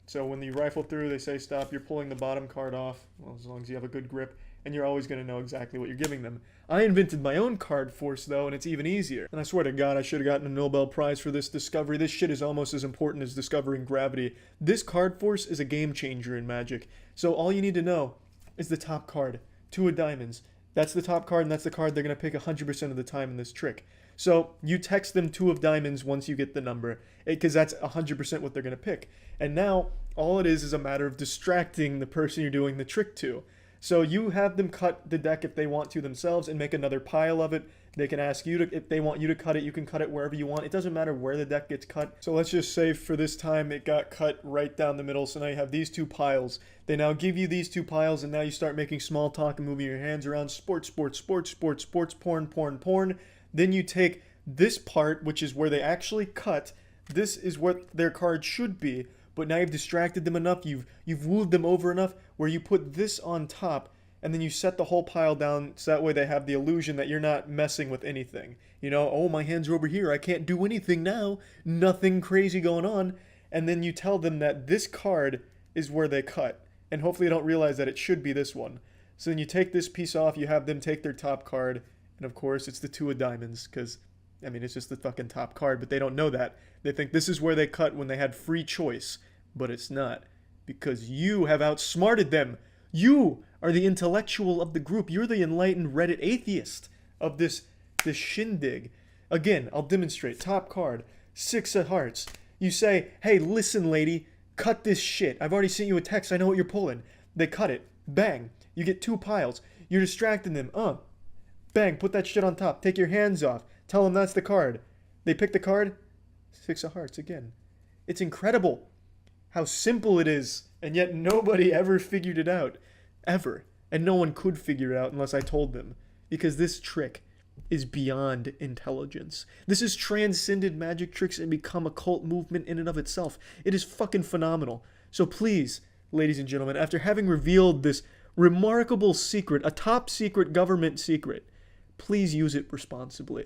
So when you rifle through, they say stop, you're pulling the bottom card off, well, as long as you have a good grip, and you're always going to know exactly what you're giving them. I invented my own card force, though, and it's even easier. And I swear to God, I should have gotten a Nobel Prize for this discovery. This shit is almost as important as discovering gravity. This card force is a game changer in Magic. So all you need to know is the top card, 2 of diamonds. That's the top card, and that's the card they're going to pick 100% of the time in this trick. So you text them 2 of diamonds once you get the number, because that's 100% what they're going to pick. And now all it is a matter of distracting the person you're doing the trick to. So you have them cut the deck if they want to themselves and make another pile of it. They can ask you to, if they want you to cut it, you can cut it wherever you want. It doesn't matter where the deck gets cut. So let's just say for this time it got cut right down the middle. So now you have these 2 piles. They now give you these 2 piles, and now you start making small talk and moving your hands around. Sports, porn. Then you take this part, which is where they actually cut. This is what their card should be. But now you've distracted them enough, you've wooed them over enough, where you put this on top, and then you set the whole pile down, so that way they have the illusion that you're not messing with anything. You know, oh, my hands are over here, I can't do anything now, nothing crazy going on. And then you tell them that this card is where they cut. And hopefully they don't realize that it should be this one. So then you take this piece off, you have them take their top card, and of course it's the 2 of diamonds, because, I mean, it's just the fucking top card, but they don't know that. They think this is where they cut when they had free choice, but it's not, because you have outsmarted them. You are the intellectual of the group. You're the enlightened Reddit atheist of this shindig. Again, I'll demonstrate. Top card, 6 of hearts. You say, hey, listen, lady, cut this shit. I've already sent you a text. I know what you're pulling. They cut it. Bang. You get 2 piles. You're distracting them. Bang. Put that shit on top. Take your hands off. Tell them that's the card. They pick the card. 6 of hearts again. It's incredible how simple it is, and yet nobody ever figured it out. Ever. And no one could figure it out unless I told them. Because this trick is beyond intelligence. This has transcended magic tricks and become a cult movement in and of itself. It is fucking phenomenal. So please, ladies and gentlemen, after having revealed this remarkable secret, a top secret government secret, please use it responsibly.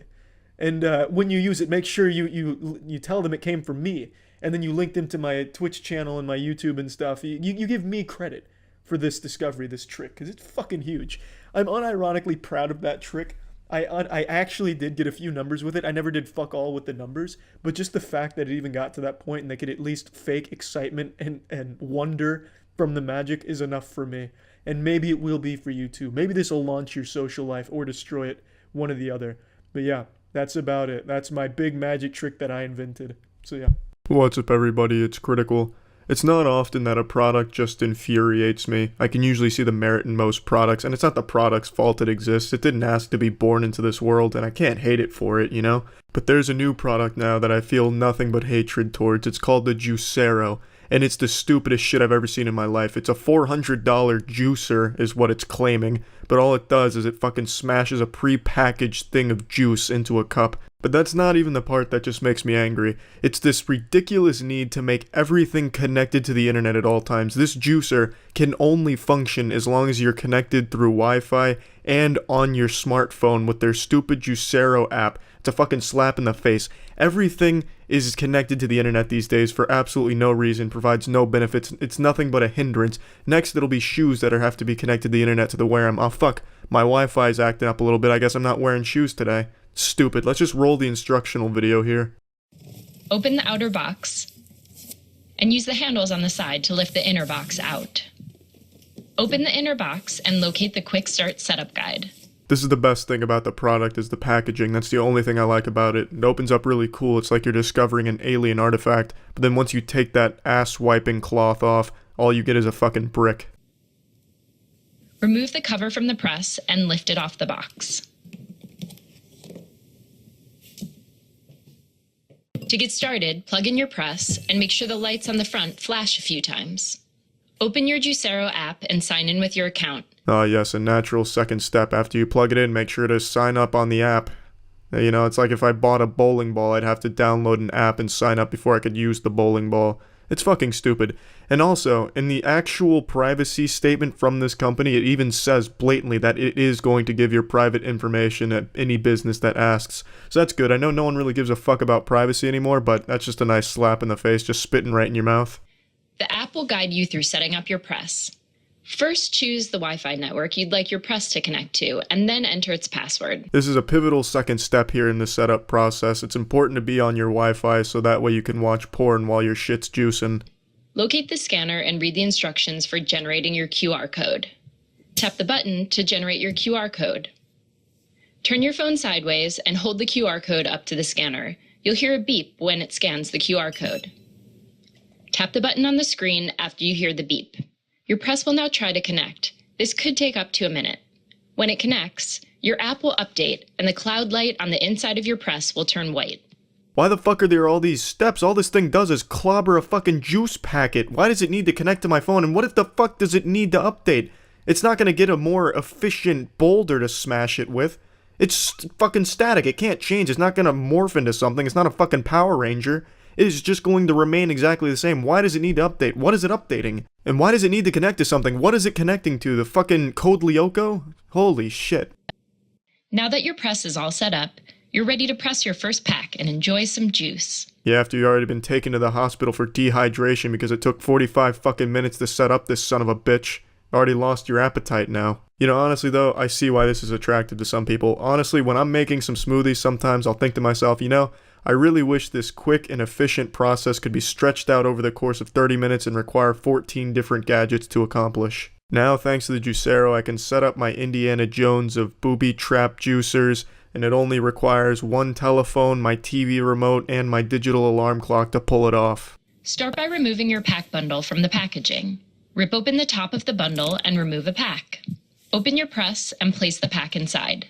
And when you use it, make sure you tell them it came from me. And then you link them to my Twitch channel and my YouTube and stuff. You give me credit for this discovery, this trick, because it's fucking huge. I'm unironically proud of that trick. I actually did get a few numbers with it. I never did fuck all with the numbers, but just the fact that it even got to that point and they could at least fake excitement and wonder from the magic is enough for me. And maybe it will be for you too. Maybe this will launch your social life or destroy it, one or the other. But yeah, that's about it. That's my big magic trick that I invented. So yeah. What's up, everybody? It's Critical. It's not often that a product just infuriates me. I can usually see the merit in most products, and it's not the product's fault it exists. It didn't ask to be born into this world, and I can't hate it for it, you know? But there's a new product now that I feel nothing but hatred towards. It's called the Juicero, and it's the stupidest shit I've ever seen in my life. It's a $400 juicer, is what it's claiming, but all it does is it fucking smashes a pre-packaged thing of juice into a cup. But that's not even the part that just makes me angry. It's this ridiculous need to make everything connected to the internet at all times. This juicer can only function as long as you're connected through Wi-Fi and on your smartphone with their stupid Juicero app. It's a fucking slap in the face. Everything is connected to the internet these days for absolutely no reason, provides no benefits. It's nothing but a hindrance. Next, it'll be shoes that have to be connected to the internet to wear them. Oh fuck, my Wi-Fi's acting up a little bit. I guess I'm not wearing shoes today. Stupid. Let's just roll the instructional video here. Open the outer box and use the handles on the side to lift the inner box out. Open the inner box and locate the Quick Start Setup Guide. This is the best thing about the product, is the packaging. That's the only thing I like about it. It opens up really cool. It's like you're discovering an alien artifact, but then once you take that ass-wiping cloth off, all you get is a fucking brick. Remove the cover from the press and lift it off the box. To get started, plug in your press and make sure the lights on the front flash a few times. Open your Juicero app and sign in with your account. Ah, yes, a natural second step. After you plug it in, make sure to sign up on the app. You know, it's like if I bought a bowling ball, I'd have to download an app and sign up before I could use the bowling ball. It's fucking stupid. And also, in the actual privacy statement from this company, it even says blatantly that it is going to give your private information at any business that asks. So that's good. I know no one really gives a fuck about privacy anymore, but that's just a nice slap in the face, just spitting right in your mouth. The app will guide you through setting up your press. First, choose the Wi-Fi network you'd like your press to connect to, and then enter its password. This is a pivotal second step here in the setup process. It's important to be on your Wi-Fi so that way you can watch porn while your shit's juicing. Locate the scanner and read the instructions for generating your QR code. Tap the button to generate your QR code. Turn your phone sideways and hold the QR code up to the scanner. You'll hear a beep when it scans the QR code. Tap the button on the screen after you hear the beep. Your press will now try to connect. This could take up to a minute. When it connects, your app will update and the cloud light on the inside of your press will turn white. Why the fuck are there all these steps? All this thing does is clobber a fucking juice packet. Why does it need to connect to my phone? And what if the fuck does it need to update? It's not gonna get a more efficient boulder to smash it with. It's fucking static. It can't change. It's not gonna morph into something. It's not a fucking Power Ranger. It is just going to remain exactly the same. Why does it need to update? What is it updating? And why does it need to connect to something? What is it connecting to? The fucking Code Lyoko? Holy shit. Now that your press is all set up, You're ready to press your first pack and enjoy some juice. Yeah, after you've already been taken to the hospital for dehydration because it took 45 fucking minutes to set up this son of a bitch. Already lost your appetite now. You know, honestly though, I see why this is attractive to some people. Honestly, when I'm making some smoothies, sometimes I'll think to myself, you know, I really wish this quick and efficient process could be stretched out over the course of 30 minutes and require 14 different gadgets to accomplish. Now, thanks to the Juicero, I can set up my Indiana Jones of booby trap juicers, and it only requires one telephone, my TV remote, and my digital alarm clock to pull it off. Start by removing your pack bundle from the packaging. Rip open the top of the bundle and remove a pack. Open your press and place the pack inside.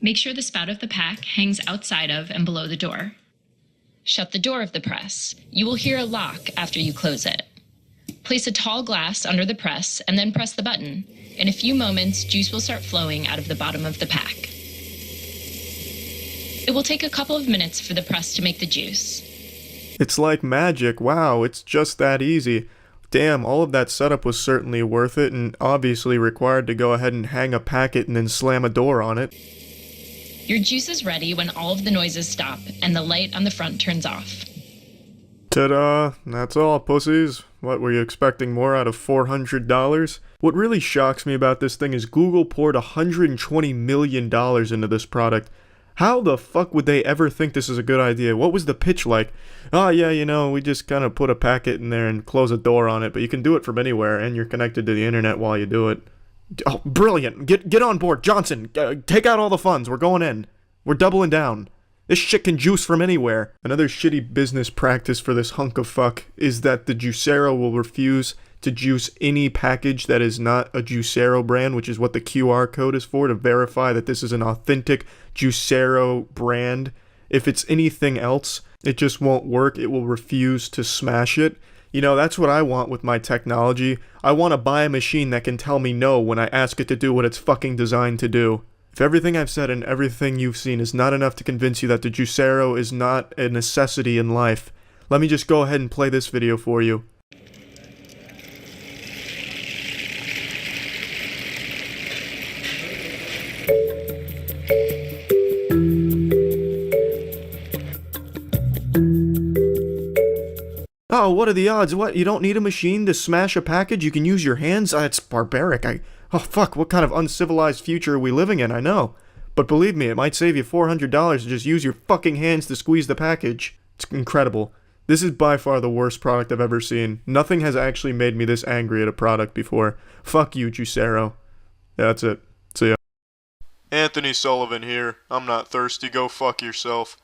Make sure the spout of the pack hangs outside of and below the door. Shut the door of the press. You will hear a lock after you close it. Place a tall glass under the press and then press the button. In a few moments, juice will start flowing out of the bottom of the pack. It will take a couple of minutes for the press to make the juice. It's like magic. Wow, it's just that easy. Damn, all of that setup was certainly worth it and obviously required to go ahead and hang a packet and then slam a door on it. Your juice is ready when all of the noises stop and the light on the front turns off. Ta-da! That's all, pussies. What, were you expecting more out of $400? What really shocks me about this thing is Google poured $120 million into this product. How the fuck would they ever think this is a good idea? What was the pitch like? Oh yeah, you know, we just kind of put a packet in there and close a door on it, but you can do it from anywhere, and you're connected to the internet while you do it. Oh, brilliant! Get on board, Johnson! Take out all the funds, we're going in. We're doubling down. This shit can juice from anywhere. Another shitty business practice for this hunk of fuck is that the Juicero will refuse to juice any package that is not a Juicero brand, which is what the QR code is for, to verify that this is an authentic Juicero brand. If it's anything else, it just won't work. It will refuse to smash it. You know, that's what I want with my technology. I want to buy a machine that can tell me no when I ask it to do what it's fucking designed to do. If everything I've said and everything you've seen is not enough to convince you that the Juicero is not a necessity in life, let me just go ahead and play this video for you. Oh, what are the odds? What, you don't need a machine to smash a package? You can use your hands? It's barbaric. Oh, fuck, what kind of uncivilized future are we living in? I know. But believe me, it might save you $400 to just use your fucking hands to squeeze the package. It's incredible. This is by far the worst product I've ever seen. Nothing has actually made me this angry at a product before. Fuck you, Juicero. Yeah, that's it. See ya. Anthony Sullivan here. I'm not thirsty. Go fuck yourself.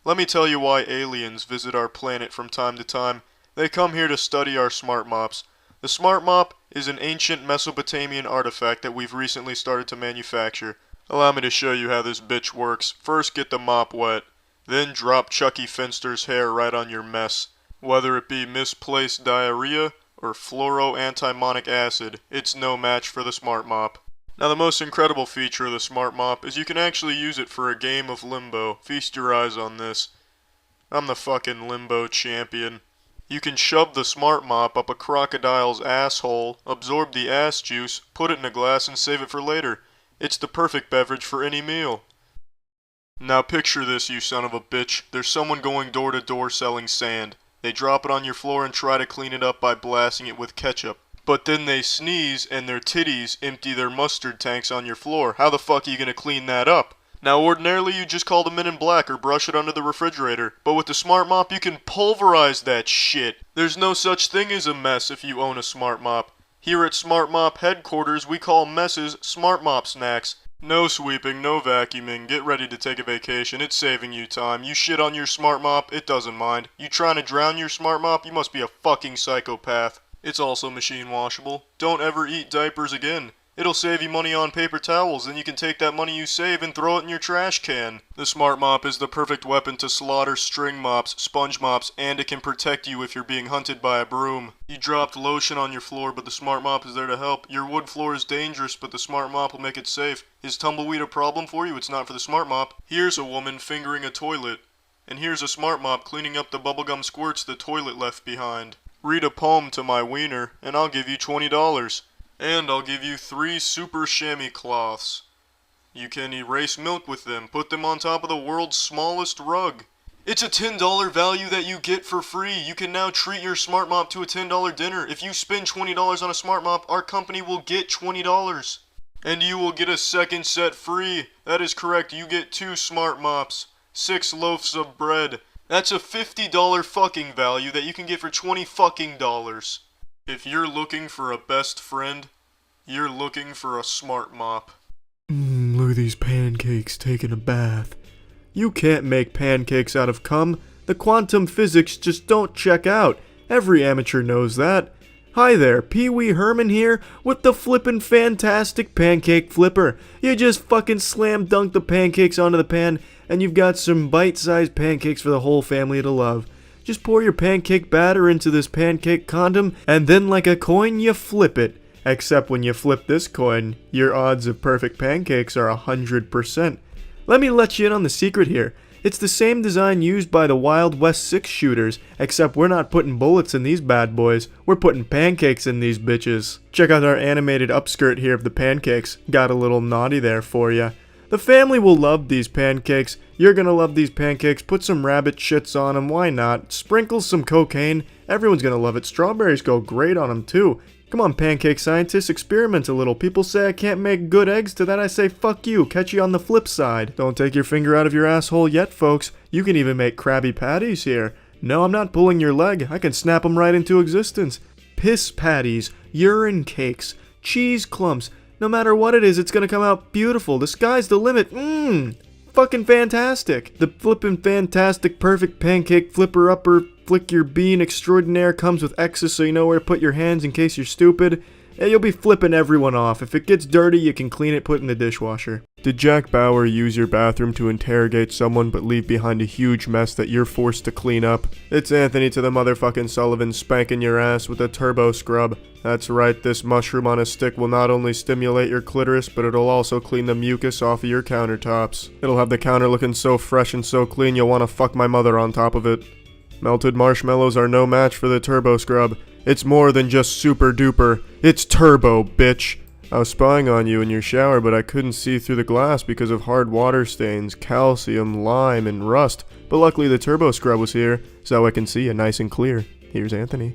Let me tell you why aliens visit our planet from time to time. They come here to study our smart mops. The smart mop is an ancient Mesopotamian artifact that we've recently started to manufacture. Allow me to show you how this bitch works. First get the mop wet, then drop Chucky Finster's hair right on your mess. Whether it be misplaced diarrhea or fluoroantimonic acid, it's no match for the smart mop. Now the most incredible feature of the smart mop is you can actually use it for a game of limbo. Feast your eyes on this. I'm the fucking limbo champion. You can shove the smart mop up a crocodile's asshole, absorb the ass juice, put it in a glass and save it for later. It's the perfect beverage for any meal. Now picture this, you son of a bitch. There's someone going door to door selling sand. They drop it on your floor and try to clean it up by blasting it with ketchup. But then they sneeze and their titties empty their mustard tanks on your floor. How the fuck are you gonna clean that up? Now ordinarily you just call the men in black or brush it under the refrigerator, but with the smart mop you can pulverize that shit. There's no such thing as a mess if you own a smart mop. Here at Smart Mop headquarters we call messes smart mop snacks. No sweeping, no vacuuming, get ready to take a vacation, it's saving you time. You shit on your smart mop, it doesn't mind. You trying to drown your smart mop, you must be a fucking psychopath. It's also machine washable. Don't ever eat diapers again. It'll save you money on paper towels, then you can take that money you save and throw it in your trash can. The smart mop is the perfect weapon to slaughter string mops, sponge mops, and it can protect you if you're being hunted by a broom. You dropped lotion on your floor, but the smart mop is there to help. Your wood floor is dangerous, but the smart mop will make it safe. Is tumbleweed a problem for you? It's not for the smart mop. Here's a woman fingering a toilet. And here's a smart mop cleaning up the bubblegum squirts the toilet left behind. Read a poem to my wiener, and I'll give you $20. And I'll give you 3 super chamois cloths. You can erase milk with them, put them on top of the world's smallest rug. It's a $10 value that you get for free. You can now treat your Smart Mop to a $10 dinner. If you spend $20 on a Smart Mop, our company will get $20. And you will get a second set free. That is correct, you get 2 Smart Mops, 6 loaves of bread. That's a $50 fucking value that you can get for $20 fucking dollars. If you're looking for a best friend, you're looking for a Smart Mop. Look at these pancakes taking a bath. You can't make pancakes out of cum. The quantum physics just don't check out. Every amateur knows that. Hi there, Pee Wee Herman here with the flippin' fantastic pancake flipper. You just fucking slam dunk the pancakes onto the pan and you've got some bite-sized pancakes for the whole family to love. Just pour your pancake batter into this pancake condom and then like a coin you flip it. Except when you flip this coin, your odds of perfect pancakes are 100%. Let me let you in on the secret here. It's the same design used by the Wild West 6 shooters, except we're not putting bullets in these bad boys, we're putting pancakes in these bitches. Check out our animated upskirt here of the pancakes. Got a little naughty there for ya. The family will love these pancakes. You're gonna love these pancakes. Put some rabbit shits on them, why not? Sprinkle some cocaine. Everyone's gonna love it. Strawberries go great on them too. Come on, pancake scientists, experiment a little. People say I can't make good eggs. To that I say, fuck you. Catch you on the flip side. Don't take your finger out of your asshole yet, folks. You can even make Krabby Patties here. No, I'm not pulling your leg. I can snap them right into existence. Piss patties, urine cakes, cheese clumps. No matter what it is, it's gonna come out beautiful. The sky's the limit. Fucking fantastic. The flippin' fantastic perfect pancake flipper upper flick your bean extraordinaire comes with X's so you know where to put your hands in case you're stupid. And you'll be flipping everyone off. If it gets dirty, you can clean it, put it in the dishwasher. Did Jack Bauer use your bathroom to interrogate someone but leave behind a huge mess that you're forced to clean up? It's Anthony to the motherfucking Sullivan spanking your ass with a turbo scrub. That's right, this mushroom on a stick will not only stimulate your clitoris, but it'll also clean the mucus off of your countertops. It'll have the counter looking so fresh and so clean you'll want to fuck my mother on top of it. Melted marshmallows are no match for the turbo scrub. It's more than just super duper. It's turbo, bitch. I was spying on you in your shower, but I couldn't see through the glass because of hard water stains, calcium, lime, and rust. But luckily the turbo scrub was here, so I can see you nice and clear. Here's Anthony.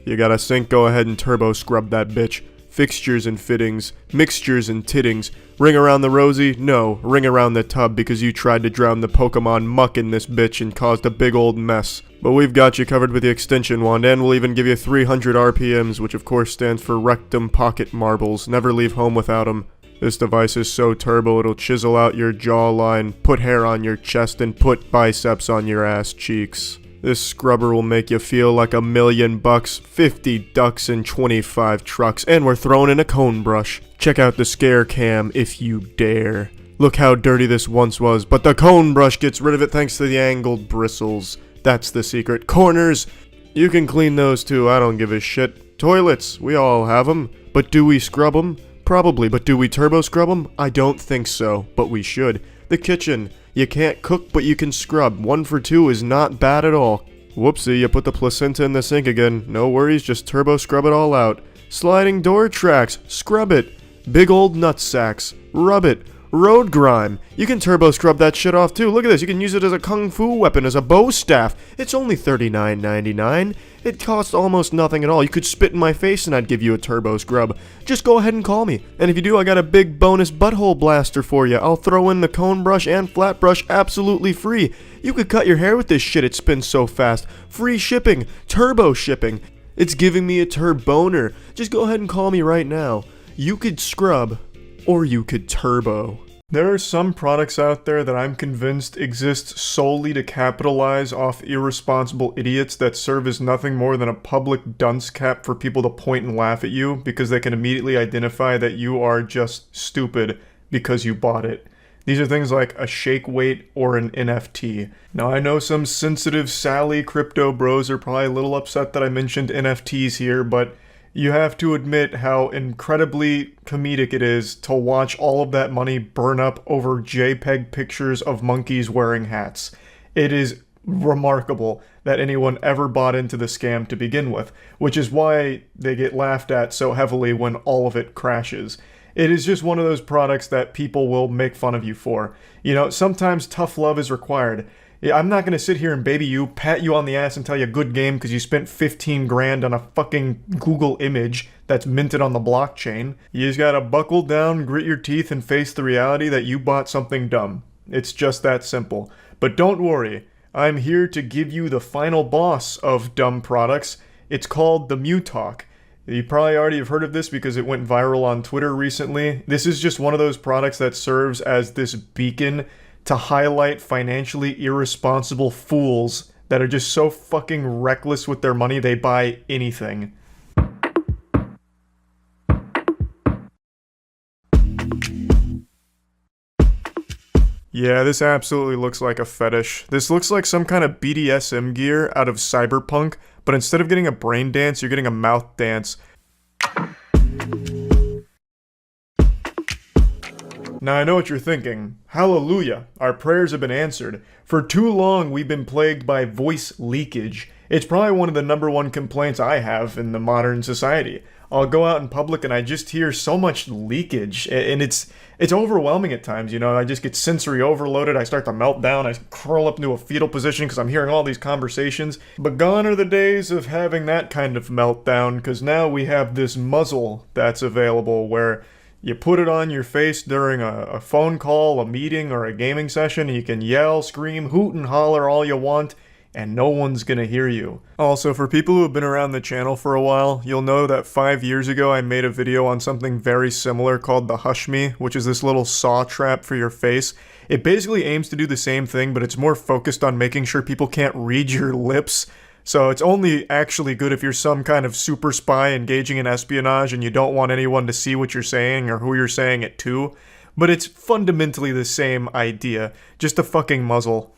You got a sink, go ahead and turbo scrub that bitch. Fixtures and fittings, mixtures and tittings. Ring around the rosy? No, ring around the tub because you tried to drown the Pokemon muck in this bitch and caused a big old mess. But we've got you covered with the extension wand, and we'll even give you 300 RPMs, which of course stands for Rectum Pocket Marbles. Never leave home without them. This device is so turbo it'll chisel out your jawline, put hair on your chest, and put biceps on your ass cheeks. This scrubber will make you feel like $1,000,000, 50 ducks, and 25 trucks, and we're throwing in a cone brush. Check out the scare cam if you dare. Look how dirty this once was, but the cone brush gets rid of it thanks to the angled bristles. That's the secret. Corners! You can clean those too, I don't give a shit. Toilets, we all have them. But do we scrub them? Probably, but do we turbo scrub them? I don't think so, but we should. The kitchen. You can't cook, but you can scrub. 1 for 2 is not bad at all. Whoopsie, you put the placenta in the sink again. No worries, just turbo scrub it all out. Sliding door tracks. Scrub it. Big old nut sacks. Rub it. Road grime. You can turbo scrub that shit off too. Look at this. You can use it as a kung fu weapon, as a bow staff. It's only $39.99. It costs almost nothing at all. You could spit in my face and I'd give you a turbo scrub. Just go ahead and call me. And if you do, I got a big bonus butthole blaster for you. I'll throw in the cone brush and flat brush absolutely free. You could cut your hair with this shit. It spins so fast. Free shipping. Turbo shipping. It's giving me a turboner. Just go ahead and call me right now. You could scrub, or you could turbo. There are some products out there that I'm convinced exist solely to capitalize off irresponsible idiots that serve as nothing more than a public dunce cap for people to point and laugh at you because they can immediately identify that you are just stupid because you bought it. These are things like a shake weight or an NFT. Now I know some sensitive Sally crypto bros are probably a little upset that I mentioned NFTs here, but you have to admit how incredibly comedic it is to watch all of that money burn up over JPEG pictures of monkeys wearing hats. It is remarkable that anyone ever bought into the scam to begin with, which is why they get laughed at so heavily when all of it crashes. It is just one of those products that people will make fun of you for. You know, sometimes tough love is required. Yeah, I'm not gonna sit here and baby you, pat you on the ass and tell you good game because you spent 15 grand on a fucking Google image that's minted on the blockchain. You just gotta buckle down, grit your teeth, and face the reality that you bought something dumb. It's just that simple. But don't worry, I'm here to give you the final boss of dumb products. It's called the Mew Talk. You probably already have heard of this because it went viral on Twitter recently. This is just one of those products that serves as this beacon to highlight financially irresponsible fools that are just so fucking reckless with their money they buy anything. Yeah, this absolutely looks like a fetish. This looks like some kind of BDSM gear out of Cyberpunk, but instead of getting a brain dance, you're getting a mouth dance. Now I know what you're thinking. Hallelujah, our prayers have been answered. For too long we've been plagued by voice leakage. It's probably one of the #1 complaints I have in the modern society. I'll go out in public and I just hear so much leakage, and it's overwhelming at times, you know. I just get sensory overloaded, I start to melt down, I curl up into a fetal position because I'm hearing all these conversations. But gone are the days of having that kind of meltdown, because now we have this muzzle that's available where you put it on your face during a phone call, a meeting, or a gaming session, and you can yell, scream, hoot, and holler all you want, and no one's gonna hear you. Also, for people who have been around the channel for a while, you'll know that 5 years ago I made a video on something very similar called the Hush Me, which is this little saw trap for your face. It basically aims to do the same thing, but it's more focused on making sure people can't read your lips. So it's only actually good if you're some kind of super spy engaging in espionage and you don't want anyone to see what you're saying or who you're saying it to. But it's fundamentally the same idea, just a fucking muzzle.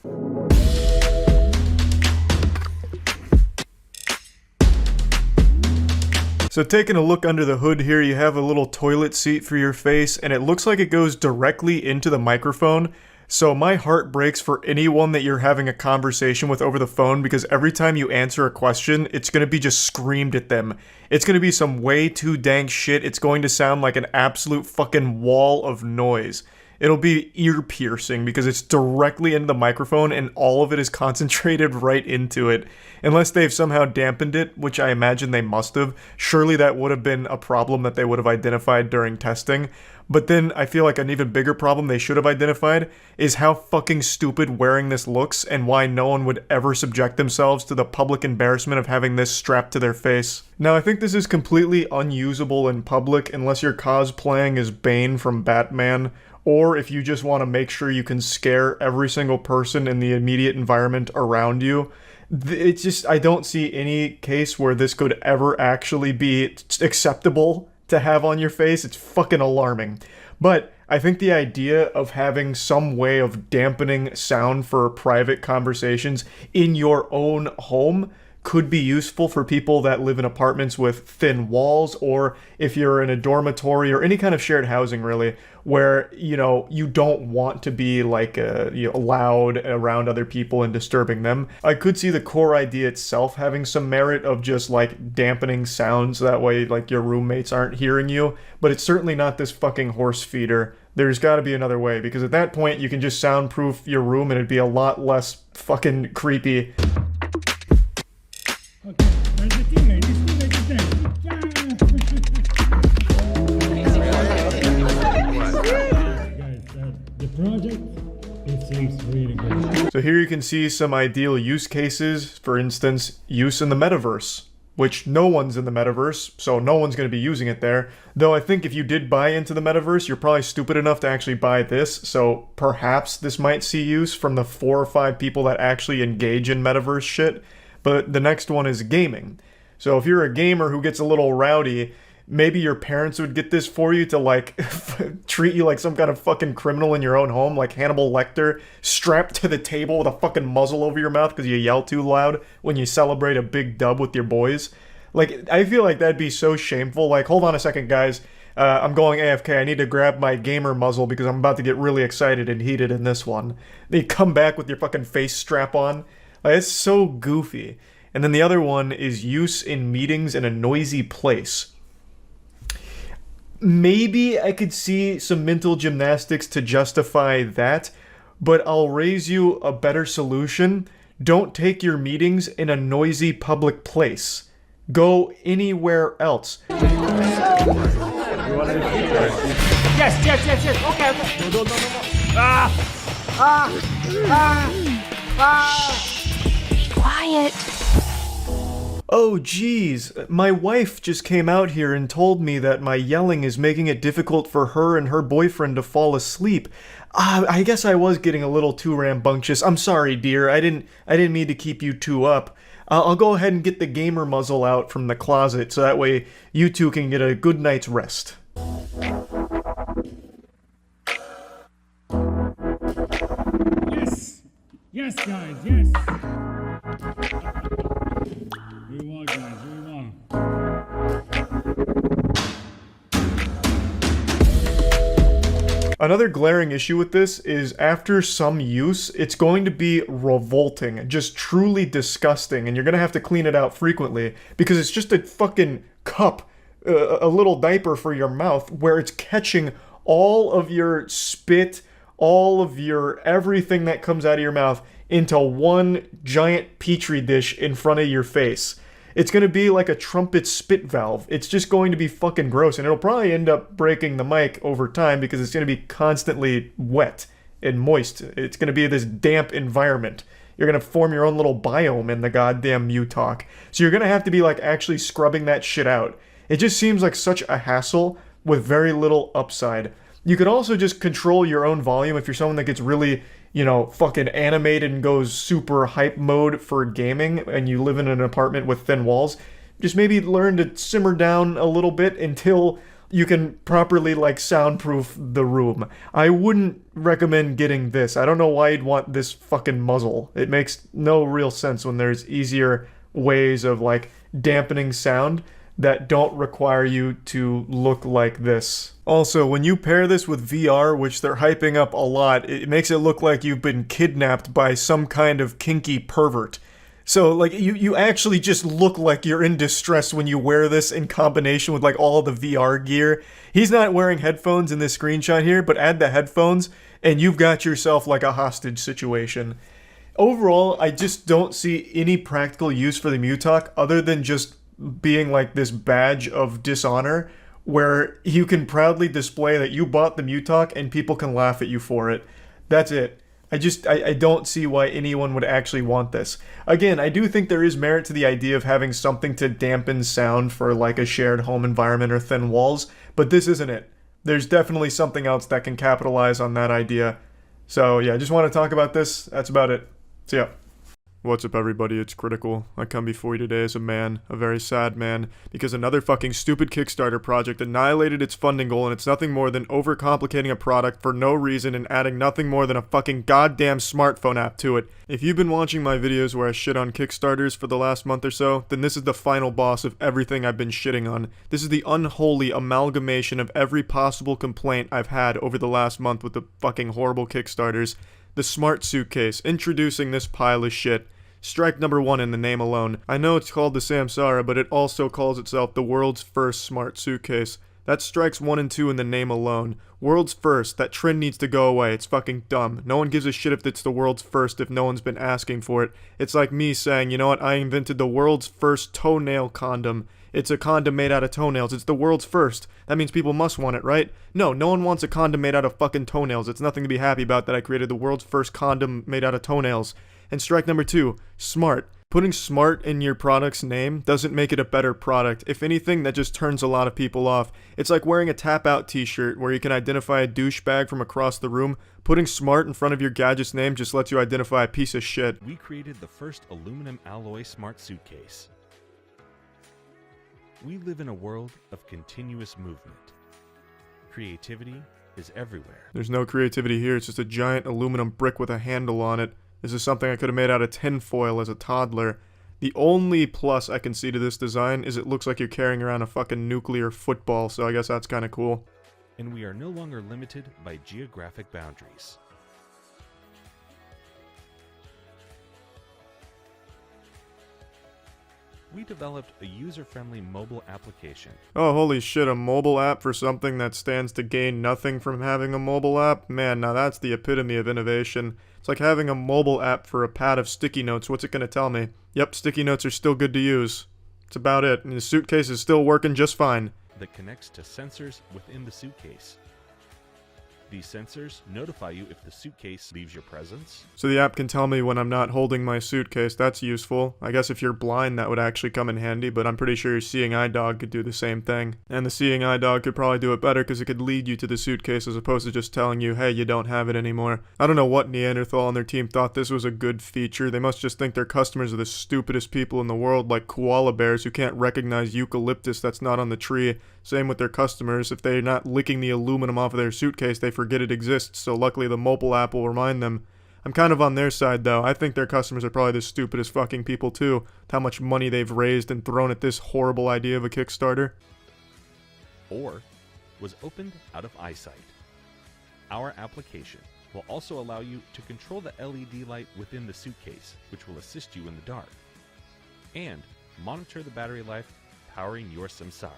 So taking a look under the hood here, you have a little toilet seat for your face, and it looks like it goes directly into the microphone. So my heart breaks for anyone that you're having a conversation with over the phone, because every time you answer a question, it's going to be just screamed at them. It's going to be some way too dang shit. It's going to sound like an absolute fucking wall of noise. It'll be ear-piercing because it's directly into the microphone and all of it is concentrated right into it. Unless they've somehow dampened it, which I imagine they must have. Surely that would have been a problem that they would have identified during testing. But then I feel like an even bigger problem they should have identified is how fucking stupid wearing this looks and why no one would ever subject themselves to the public embarrassment of having this strapped to their face. Now I think this is completely unusable in public unless you're cosplaying as Bane from Batman, or if you just want to make sure you can scare every single person in the immediate environment around you. It's just, I don't see any case where this could ever actually be acceptable to have on your face. It's fucking alarming. But I think the idea of having some way of dampening sound for private conversations in your own home could be useful for people that live in apartments with thin walls, or if you're in a dormitory or any kind of shared housing really, where, you know, you don't want to be like loud around other people and disturbing them. I could see the core idea itself having some merit of just like dampening sounds, that way like your roommates aren't hearing you, but it's certainly not this fucking horse feeder. There's got to be another way, because at that point you can just soundproof your room and it'd be a lot less fucking creepy. So here you can see some ideal use cases. For instance, use in the metaverse, which no one's in the metaverse, so no one's going to be using it there. Though I think if you did buy into the metaverse, you're probably stupid enough to actually buy this, so perhaps this might see use from the 4 or 5 people that actually engage in metaverse shit. But the next one is gaming. So if you're a gamer who gets a little rowdy, maybe your parents would get this for you to like treat you like some kind of fucking criminal in your own home, like Hannibal Lecter, strapped to the table with a fucking muzzle over your mouth because you yell too loud when you celebrate a big dub with your boys. Like, I feel like that'd be so shameful. Like, hold on a second, guys. I'm going AFK. I need to grab my gamer muzzle because I'm about to get really excited and heated in this one. Then you come back with your fucking face strap on. Like, it's so goofy. And then the other one is use in meetings in a noisy place. maybe I could see some mental gymnastics to justify that, but I'll raise you a better solution. Don't take your meetings in a noisy public place. Go anywhere else. Yes. Okay. No. Quiet. Oh geez, my wife just came out here and told me that my yelling is making it difficult for her and her boyfriend to fall asleep. I guess I was getting a little too rambunctious. I'm sorry, dear. I didn't mean to keep you two up. I'll go ahead and get the gamer muzzle out from the closet so that way you two can get a good night's rest. Yes, guys, yes. We won, guys, we won. Another glaring issue with this is after some use, it's going to be revolting, just truly disgusting, and you're going to have to clean it out frequently because it's just a fucking cup, a little diaper for your mouth where it's catching all of your spit, all of your everything that comes out of your mouth into one giant petri dish in front of your face. It's going to be like a trumpet spit valve. It's just going to be fucking gross, and it'll probably end up breaking the mic over time because it's going to be constantly wet and moist. It's going to be this damp environment. You're going to form your own little biome in the goddamn MuTalk. So you're going to have to be like actually scrubbing that shit out. It just seems like such a hassle with very little upside. You could also just control your own volume if you're someone that gets really, fucking animated and goes super hype mode for gaming and you live in an apartment with thin walls. Just maybe learn to simmer down a little bit until you can properly, soundproof the room. I wouldn't recommend getting this. I don't know why you'd want this fucking muzzle. It makes no real sense when there's easier ways of, dampening sound that don't require you to look like this. Also, when you pair this with VR, which they're hyping up a lot, it makes it look like you've been kidnapped by some kind of kinky pervert. So, you actually just look like you're in distress when you wear this in combination with, all the VR gear. He's not wearing headphones in this screenshot here, but add the headphones, and you've got yourself, a hostage situation. Overall, I just don't see any practical use for the MuTalk other than just being this badge of dishonor where you can proudly display that you bought the MuTalk and people can laugh at you for it. That's it. I don't see why anyone would actually want this. Again, I do think there is merit to the idea of having something to dampen sound for a shared home environment or thin walls, but this isn't it. There's definitely something else that can capitalize on that idea. So yeah, I just want to talk about this. That's about it. See ya. What's up, everybody? It's Critical. I come before you today as a man, a very sad man, because another fucking stupid Kickstarter project annihilated its funding goal, and it's nothing more than overcomplicating a product for no reason and adding nothing more than a fucking goddamn smartphone app to it. If you've been watching my videos where I shit on Kickstarters for the last month or so, then this is the final boss of everything I've been shitting on. This is the unholy amalgamation of every possible complaint I've had over the last month with the fucking horrible Kickstarters. The Smart Suitcase, introducing this pile of shit. Strike number one in the name alone. I know it's called the Samsara, but it also calls itself the world's first smart suitcase. That's strikes 1 and 2 in the name alone. World's first. That trend needs to go away. It's fucking dumb. No one gives a shit if it's the world's first if no one's been asking for it. It's like me saying, you know what, I invented the world's first toenail condom. It's a condom made out of toenails. It's the world's first. That means people must want it, right? No one wants a condom made out of fucking toenails. It's nothing to be happy about that I created the world's first condom made out of toenails. And strike number 2, smart. Putting smart in your product's name doesn't make it a better product. If anything, that just turns a lot of people off. It's like wearing a tap-out t-shirt where you can identify a douchebag from across the room. Putting smart in front of your gadget's name just lets you identify a piece of shit. We created the first aluminum alloy smart suitcase. We live in a world of continuous movement. Creativity is everywhere. There's no creativity here. It's just a giant aluminum brick with a handle on it. This is something I could have made out of tinfoil as a toddler. The only plus I can see to this design is it looks like you're carrying around a fucking nuclear football, so I guess that's kind of cool. And we are no longer limited by geographic boundaries. we developed a user-friendly mobile application. Oh, holy shit, a mobile app for something that stands to gain nothing from having a mobile app? Man, now that's the epitome of innovation. It's like having a mobile app for a pad of sticky notes. What's it gonna tell me? Yep, sticky notes are still good to use. That's about it, and the suitcase is still working just fine. That connects to sensors within the suitcase. These sensors notify you if the suitcase leaves your presence. So the app can tell me when I'm not holding my suitcase. That's useful. I guess if you're blind that would actually come in handy, but I'm pretty sure your seeing eye dog could do the same thing. And the seeing eye dog could probably do it better because it could lead you to the suitcase as opposed to just telling you, hey, you don't have it anymore. I don't know what Neanderthal and their team thought this was a good feature. They must just think their customers are the stupidest people in the world, like koala bears who can't recognize eucalyptus that's not on the tree. Same with their customers. If they're not licking the aluminum off of their suitcase, they forget it exists, so luckily the mobile app will remind them. I'm kind of on their side, though. I think their customers are probably the stupidest fucking people, too. With how much money they've raised and thrown at this horrible idea of a Kickstarter. Or was opened out of eyesight. Our application will also allow you to control the LED light within the suitcase, which will assist you in the dark. And monitor the battery life, powering your samsara.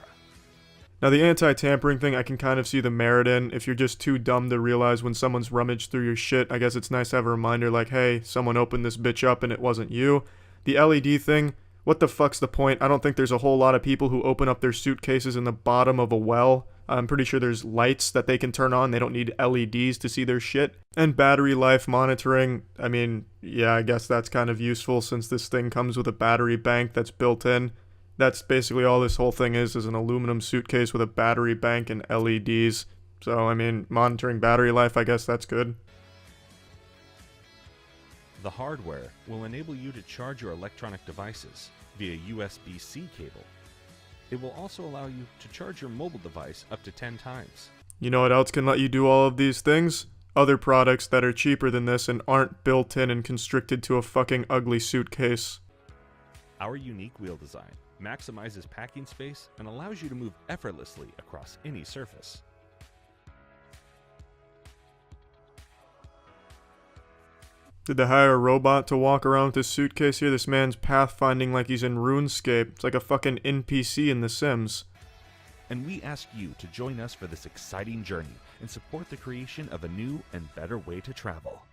Now the anti-tampering thing I can kind of see the merit in. If you're just too dumb to realize when someone's rummaged through your shit, I guess it's nice to have a reminder like, hey, someone opened this bitch up and it wasn't you. The LED thing, what the fuck's the point? I don't think there's a whole lot of people who open up their suitcases in the bottom of a well. I'm pretty sure there's lights that they can turn on. They don't need LEDs to see their shit. And battery life monitoring, I mean, yeah, I guess that's kind of useful since this thing comes with a battery bank that's built in. That's basically all this whole thing is an aluminum suitcase with a battery bank and LEDs. So, I mean, monitoring battery life, I guess that's good. The hardware will enable you to charge your electronic devices via USB-C cable. It will also allow you to charge your mobile device up to 10 times. You know what else can let you do all of these things? Other products that are cheaper than this and aren't built in and constricted to a fucking ugly suitcase. Our unique wheel design maximizes packing space and allows you to move effortlessly across any surface. Did they hire a robot to walk around with this suitcase here? This man's pathfinding like he's in RuneScape. It's like a fucking NPC in The Sims. And we ask you to join us for this exciting journey and support the creation of a new and better way to travel.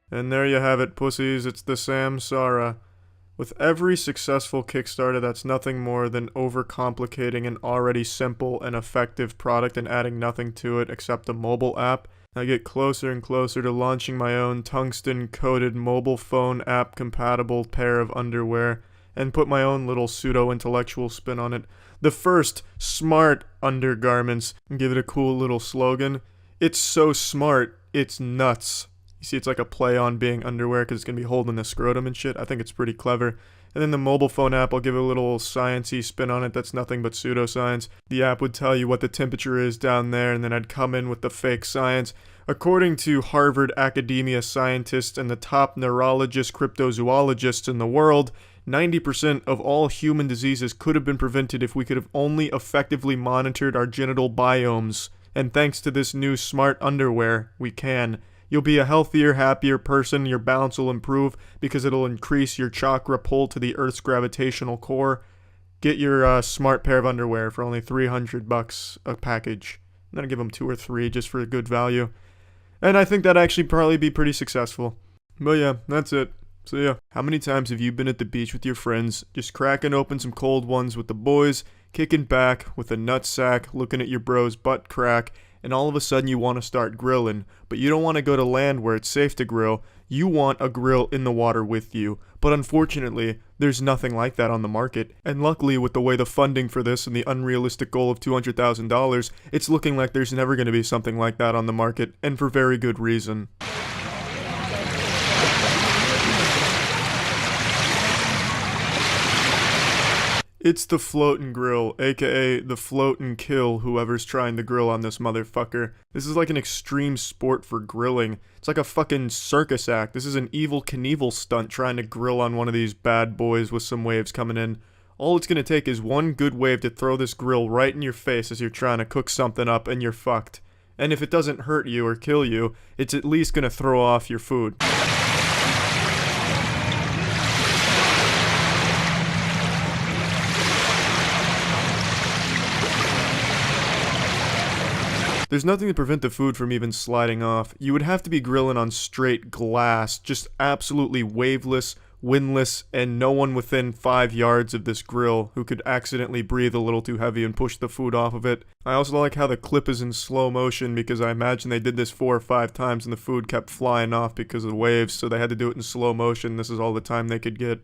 And there you have it, pussies. It's the Samsara. With every successful Kickstarter, that's nothing more than overcomplicating an already simple and effective product and adding nothing to it except a mobile app. I get closer and closer to launching my own tungsten-coated mobile phone app-compatible pair of underwear and put my own little pseudo-intellectual spin on it. The first smart undergarments. Give it a cool little slogan. It's so smart, it's nuts. You see, it's like a play on being underwear because it's going to be holding the scrotum and shit. I think it's pretty clever. And then the mobile phone app, I'll give it a little science-y spin on it that's nothing but pseudoscience. The app would tell you what the temperature is down there, and then I'd come in with the fake science. According to Harvard academia scientists and the top neurologist cryptozoologists in the world, 90% of all human diseases could have been prevented if we could have only effectively monitored our genital biomes. And thanks to this new smart underwear, we can. You'll be a healthier, happier person, your balance will improve because it'll increase your chakra pull to the Earth's gravitational core. Get your smart pair of underwear for only $300 a package. I'm gonna give them 2 or 3 just for a good value. And I think that'd actually probably be pretty successful. But yeah, that's it. So yeah, how many times have you been at the beach with your friends, just cracking open some cold ones with the boys, kicking back with a nutsack, looking at your bro's butt crack, and all of a sudden you want to start grilling, but you don't want to go to land where it's safe to grill. You want a grill in the water with you. But unfortunately, there's nothing like that on the market. And luckily, with the way the funding for this and the unrealistic goal of $200,000, it's looking like there's never going to be something like that on the market, and for very good reason. It's the float and grill, aka the float and kill whoever's trying to grill on this motherfucker. This is like an extreme sport for grilling. It's like a fucking circus act. This is an Evel Knievel stunt trying to grill on one of these bad boys with some waves coming in. All it's gonna take is one good wave to throw this grill right in your face as you're trying to cook something up and you're fucked. And if it doesn't hurt you or kill you, it's at least gonna throw off your food. There's nothing to prevent the food from even sliding off. You would have to be grilling on straight glass, just absolutely waveless, windless, and no one within 5 yards of this grill who could accidentally breathe a little too heavy and push the food off of it. I also like how the clip is in slow motion because I imagine they did this 4 or 5 times and the food kept flying off because of the waves, so they had to do it in slow motion. This is all the time they could get.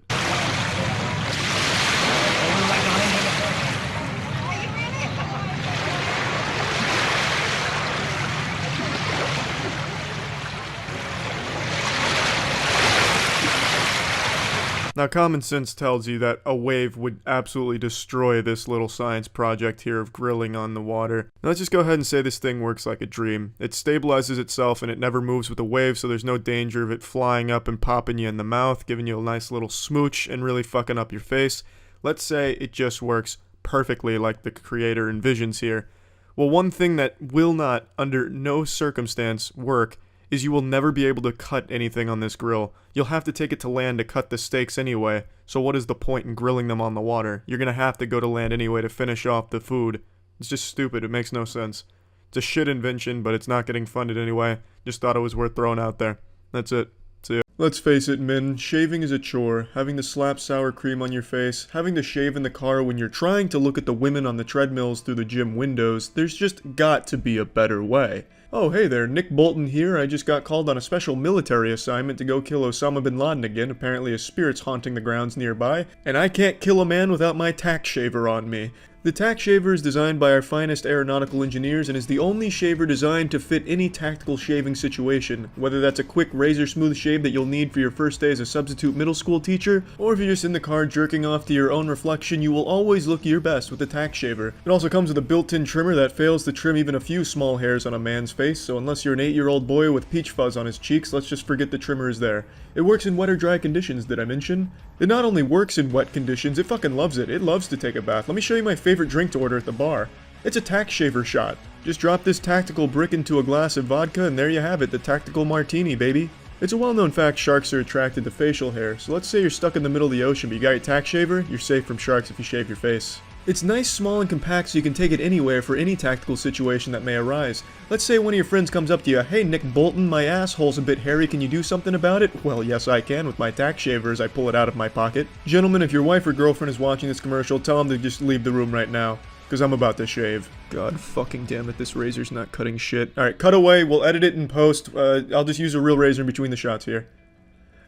Now, common sense tells you that a wave would absolutely destroy this little science project here of grilling on the water. Now, let's just go ahead and say this thing works like a dream. It stabilizes itself and it never moves with the wave, so there's no danger of it flying up and popping you in the mouth, giving you a nice little smooch and really fucking up your face. Let's say it just works perfectly like the creator envisions here. Well, one thing that will not, under no circumstance, work is you will never be able to cut anything on this grill. You'll have to take it to land to cut the steaks anyway, so what is the point in grilling them on the water? You're gonna have to go to land anyway to finish off the food. It's just stupid, it makes no sense. It's a shit invention, but it's not getting funded anyway. Just thought it was worth throwing out there. That's it. See ya. Let's face it, men, shaving is a chore. Having to slap sour cream on your face, having to shave in the car when you're trying to look at the women on the treadmills through the gym windows, there's just got to be a better way. Oh, hey there, Nick Bolton here. I just got called on a special military assignment to go kill Osama bin Laden again. Apparently a spirit's haunting the grounds nearby, and I can't kill a man without my tack shaver on me. The tack shaver is designed by our finest aeronautical engineers and is the only shaver designed to fit any tactical shaving situation, whether that's a quick razor smooth shave that you'll need for your first day as a substitute middle school teacher, or if you're just in the car jerking off to your own reflection, you will always look your best with the tack shaver. It also comes with a built-in trimmer that fails to trim even a few small hairs on a man's face, so unless you're an 8-year-old boy with peach fuzz on his cheeks, let's just forget the trimmer is there. It works in wet or dry conditions, did I mention? It not only works in wet conditions, it fucking loves it. It loves to take a bath. Let me show you my favorite drink to order at the bar. It's a tack shaver shot. Just drop this tactical brick into a glass of vodka and there you have it, the tactical martini, baby. It's a well-known fact sharks are attracted to facial hair, so let's say you're stuck in the middle of the ocean but you got your tack shaver, you're safe from sharks if you shave your face. It's nice, small, and compact so you can take it anywhere for any tactical situation that may arise. Let's say one of your friends comes up to you, "Hey Nick Bolton, my asshole's a bit hairy, can you do something about it?" Well, yes I can with my tack shaver as I pull it out of my pocket. Gentlemen, if your wife or girlfriend is watching this commercial, tell them to just leave the room right now, because I'm about to shave. God fucking damn it, this razor's not cutting shit. Alright, cut away, we'll edit it in post. I'll just use a real razor in between the shots here.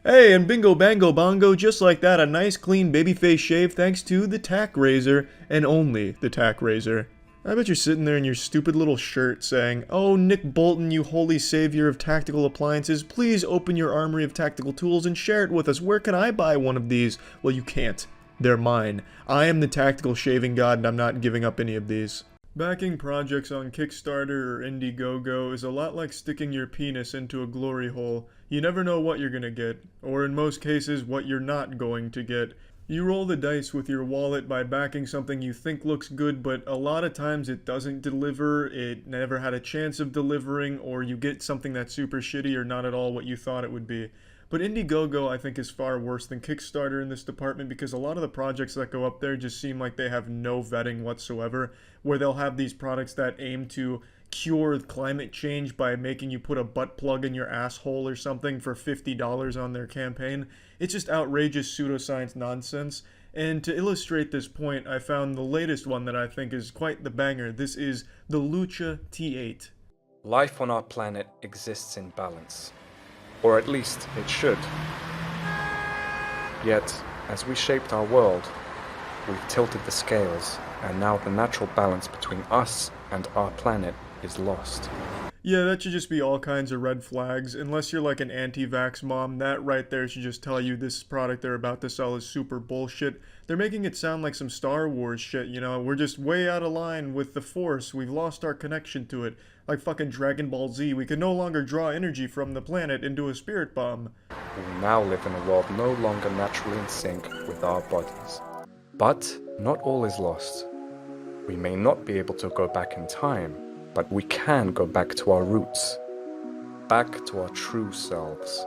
Hey, and bingo bango bongo, just like that, a nice clean babyface shave thanks to the tack razor, and only the tack razor. I bet you're sitting there in your stupid little shirt saying, "Oh, Nick Bolton, you holy savior of tactical appliances, please open your armory of tactical tools and share it with us. Where can I buy one of these?" Well, you can't. They're mine. I am the tactical shaving god and I'm not giving up any of these. Backing projects on Kickstarter or Indiegogo is a lot like sticking your penis into a glory hole. You never know what you're gonna get, or in most cases, what you're not going to get. You roll the dice with your wallet by backing something you think looks good, but a lot of times it doesn't deliver, it never had a chance of delivering, or you get something that's super shitty or not at all what you thought it would be. But Indiegogo, I think, is far worse than Kickstarter in this department because a lot of the projects that go up there just seem like they have no vetting whatsoever, where they'll have these products that aim to cure climate change by making you put a butt plug in your asshole or something for $50 on their campaign. It's just outrageous pseudoscience nonsense. And to illustrate this point, I found the latest one that I think is quite the banger. This is the Lucha T8. Life on our planet exists in balance. Or at least it should. Yet, as we shaped our world, we've tilted the scales, and now the natural balance between us and our planet is lost. Yeah, that should just be all kinds of red flags. Unless you're like an anti-vax mom, that right there should just tell you this product they're about to sell is super bullshit. They're making it sound like some Star Wars shit, you know? We're just way out of line with the Force. We've lost our connection to it. Like fucking Dragon Ball Z, we can no longer draw energy from the planet into a spirit bomb. We now live in a world no longer naturally in sync with our bodies. But not all is lost. We may not be able to go back in time, but we can go back to our roots. Back to our true selves.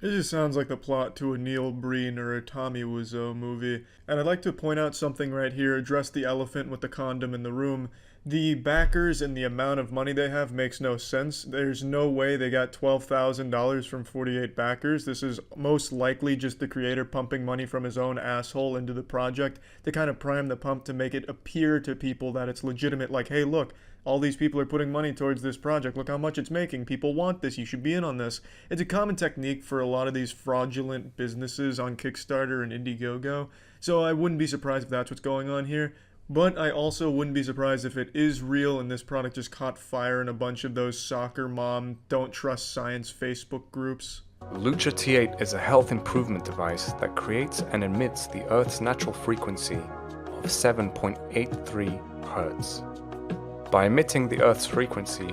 It just sounds like the plot to a Neil Breen or a Tommy Wiseau movie. And I'd like to point out something right here, address the elephant with the condom in the room. The backers and the amount of money they have makes no sense. There's no way they got $12,000 from 48 backers. This is most likely just the creator pumping money from his own asshole into the project to kind of prime the pump to make it appear to people that it's legitimate. Like, hey, look, all these people are putting money towards this project. Look how much it's making. People want this. You should be in on this. It's a common technique for a lot of these fraudulent businesses on Kickstarter and Indiegogo. So I wouldn't be surprised if that's what's going on here. But I also wouldn't be surprised if it is real and this product just caught fire in a bunch of those soccer mom, don't trust science Facebook groups. Lucha T8 is a health improvement device that creates and emits the Earth's natural frequency of 7.83 Hertz. By emitting the Earth's frequency,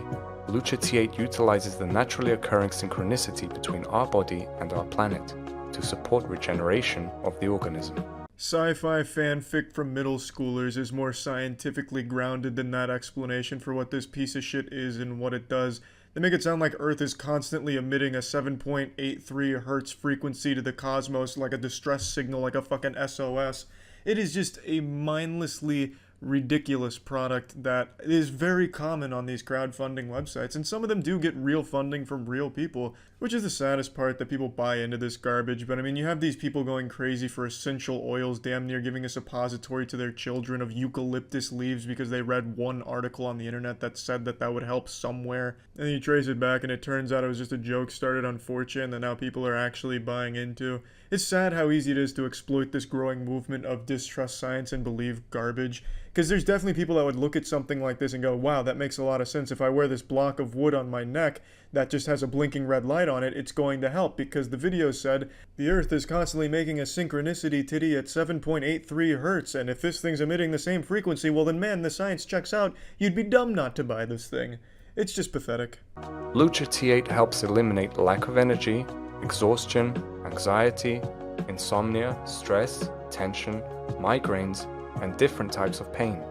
Lucha T8 utilizes the naturally occurring synchronicity between our body and our planet to support regeneration of the organism. Sci-fi fanfic from middle schoolers is more scientifically grounded than that explanation for what this piece of shit is and what it does. They make it sound like Earth is constantly emitting a 7.83 Hertz frequency to the cosmos like a distress signal, like a fucking SOS. It is just a mindlessly ridiculous product that is very common on these crowdfunding websites, and some of them do get real funding from real people, which is the saddest part, that people buy into this garbage. But I mean, you have these people going crazy for essential oils, damn near giving a suppository to their children of eucalyptus leaves because they read one article on the internet that said that that would help somewhere, and then you trace it back and it turns out it was just a joke started on 4chan that now people are actually buying into. It's sad how easy it is to exploit this growing movement of distrust science and believe garbage. Because there's definitely people that would look at something like this and go, wow, that makes a lot of sense. If I wear this block of wood on my neck that just has a blinking red light on it, it's going to help. Because the video said, the Earth is constantly making a synchronicity titty at 7.83 Hertz. And if this thing's emitting the same frequency, well then man, the science checks out. You'd be dumb not to buy this thing. It's just pathetic. Lucha T8 helps eliminate lack of energy, exhaustion, anxiety, insomnia, stress, tension, migraines, and different types of pain.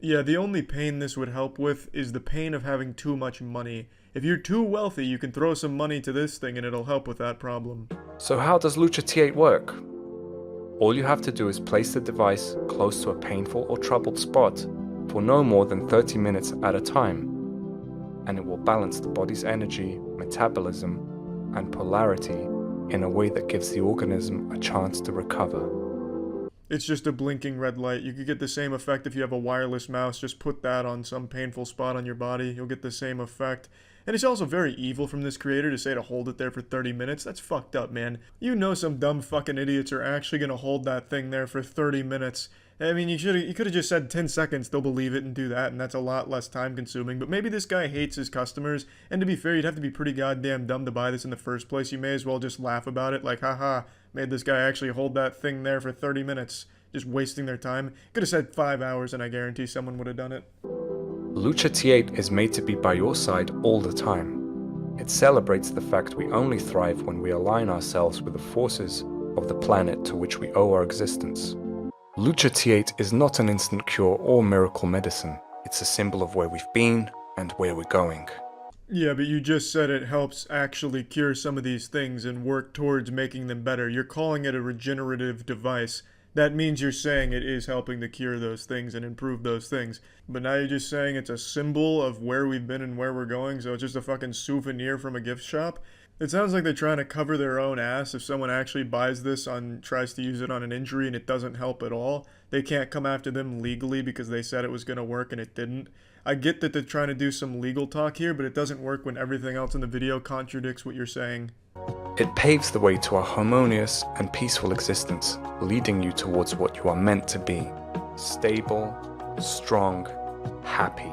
Yeah, the only pain this would help with is the pain of having too much money. If you're too wealthy, you can throw some money to this thing and it'll help with that problem. So how does Lucha T8 work? All you have to do is place the device close to a painful or troubled spot for no more than 30 minutes at a time, and it will balance the body's energy, metabolism, and polarity in a way that gives the organism a chance to recover. It's just a blinking red light. You could get the same effect if you have a wireless mouse. Just put that on some painful spot on your body. You'll get the same effect. And it's also very evil from this creator to say to hold it there for 30 minutes. That's fucked up, man. You know some dumb fucking idiots are actually going to hold that thing there for 30 minutes. I mean, you could have just said 10 seconds, they'll believe it and do that, and that's a lot less time consuming. But maybe this guy hates his customers, and to be fair, you'd have to be pretty goddamn dumb to buy this in the first place. You may as well just laugh about it, like, haha, made this guy actually hold that thing there for 30 minutes. Just wasting their time. Could have said 5 hours and I guarantee someone would have done it. Lucha T8 is made to be by your side all the time. It celebrates the fact we only thrive when we align ourselves with the forces of the planet to which we owe our existence. Lucha T8 is not an instant cure or miracle medicine. It's a symbol of where we've been and where we're going. Yeah, but you just said it helps actually cure some of these things and work towards making them better. You're calling it a regenerative device. That means you're saying it is helping to cure those things and improve those things. But now you're just saying it's a symbol of where we've been and where we're going, so it's just a fucking souvenir from a gift shop? It sounds like they're trying to cover their own ass. If someone actually buys this tries to use it on an injury and it doesn't help at all, they can't come after them legally because they said it was going to work and it didn't. I get that they're trying to do some legal talk here, but it doesn't work when everything else in the video contradicts what you're saying. It paves the way to a harmonious and peaceful existence, leading you towards what you are meant to be. Stable, strong, happy.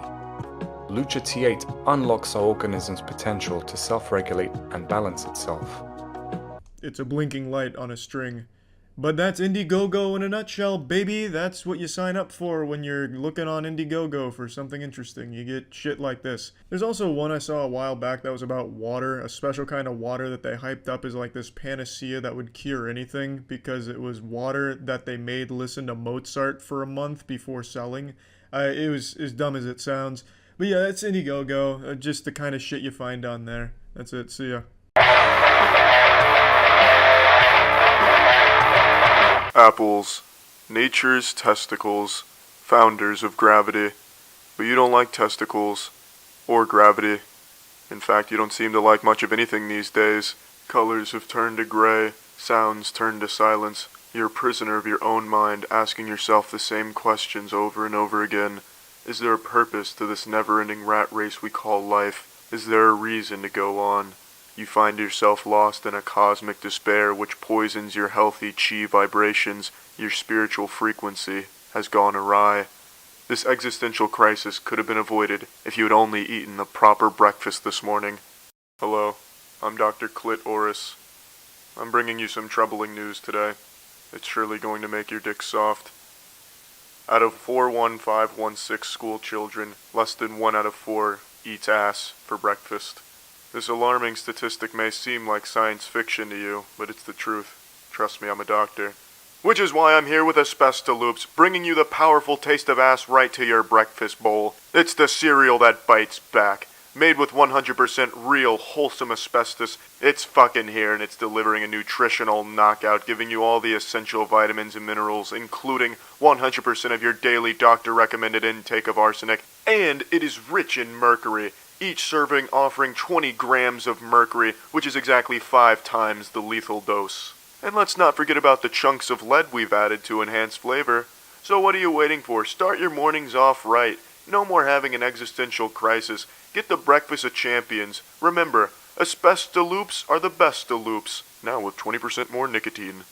Lucha T8 unlocks our organism's potential to self-regulate and balance itself. It's a blinking light on a string. But that's Indiegogo in a nutshell, baby. That's what you sign up for when you're looking on Indiegogo for something interesting. You get shit like this. There's also one I saw a while back that was about water, a special kind of water that they hyped up as like this panacea that would cure anything because it was water that they made listen to Mozart for a month before selling. It was as dumb as it sounds. But yeah, that's Indiegogo, just the kind of shit you find on there. That's it, see ya. Apples, nature's testicles, founders of gravity. But you don't like testicles. Or gravity. In fact, you don't seem to like much of anything these days. Colors have turned to gray. Sounds turned to silence. You're a prisoner of your own mind, asking yourself the same questions over and over again. Is there a purpose to this never-ending rat race we call life? Is there a reason to go on? You find yourself lost in a cosmic despair which poisons your healthy chi vibrations. Your spiritual frequency has gone awry. This existential crisis could have been avoided if you had only eaten the proper breakfast this morning. Hello, I'm Dr. Clit Oris. I'm bringing you some troubling news today. It's surely going to make your dick soft. Out of 41516 school children, less than 1 out of 4 eats ass for breakfast. This alarming statistic may seem like science fiction to you, but it's the truth. Trust me, I'm a doctor. Which is why I'm here with Asbestoloops, bringing you the powerful taste of ass right to your breakfast bowl. It's the cereal that bites back. Made with 100% real, wholesome asbestos, it's fucking here and it's delivering a nutritional knockout, giving you all the essential vitamins and minerals, including 100% of your daily doctor-recommended intake of arsenic, and it is rich in mercury, each serving offering 20 grams of mercury, which is exactly 5 times the lethal dose. And let's not forget about the chunks of lead we've added to enhance flavor. So what are you waiting for? Start your mornings off right. No more having an existential crisis. Get the breakfast of champions. Remember, Asbestoloops are the best of loops. Now with 20% more nicotine.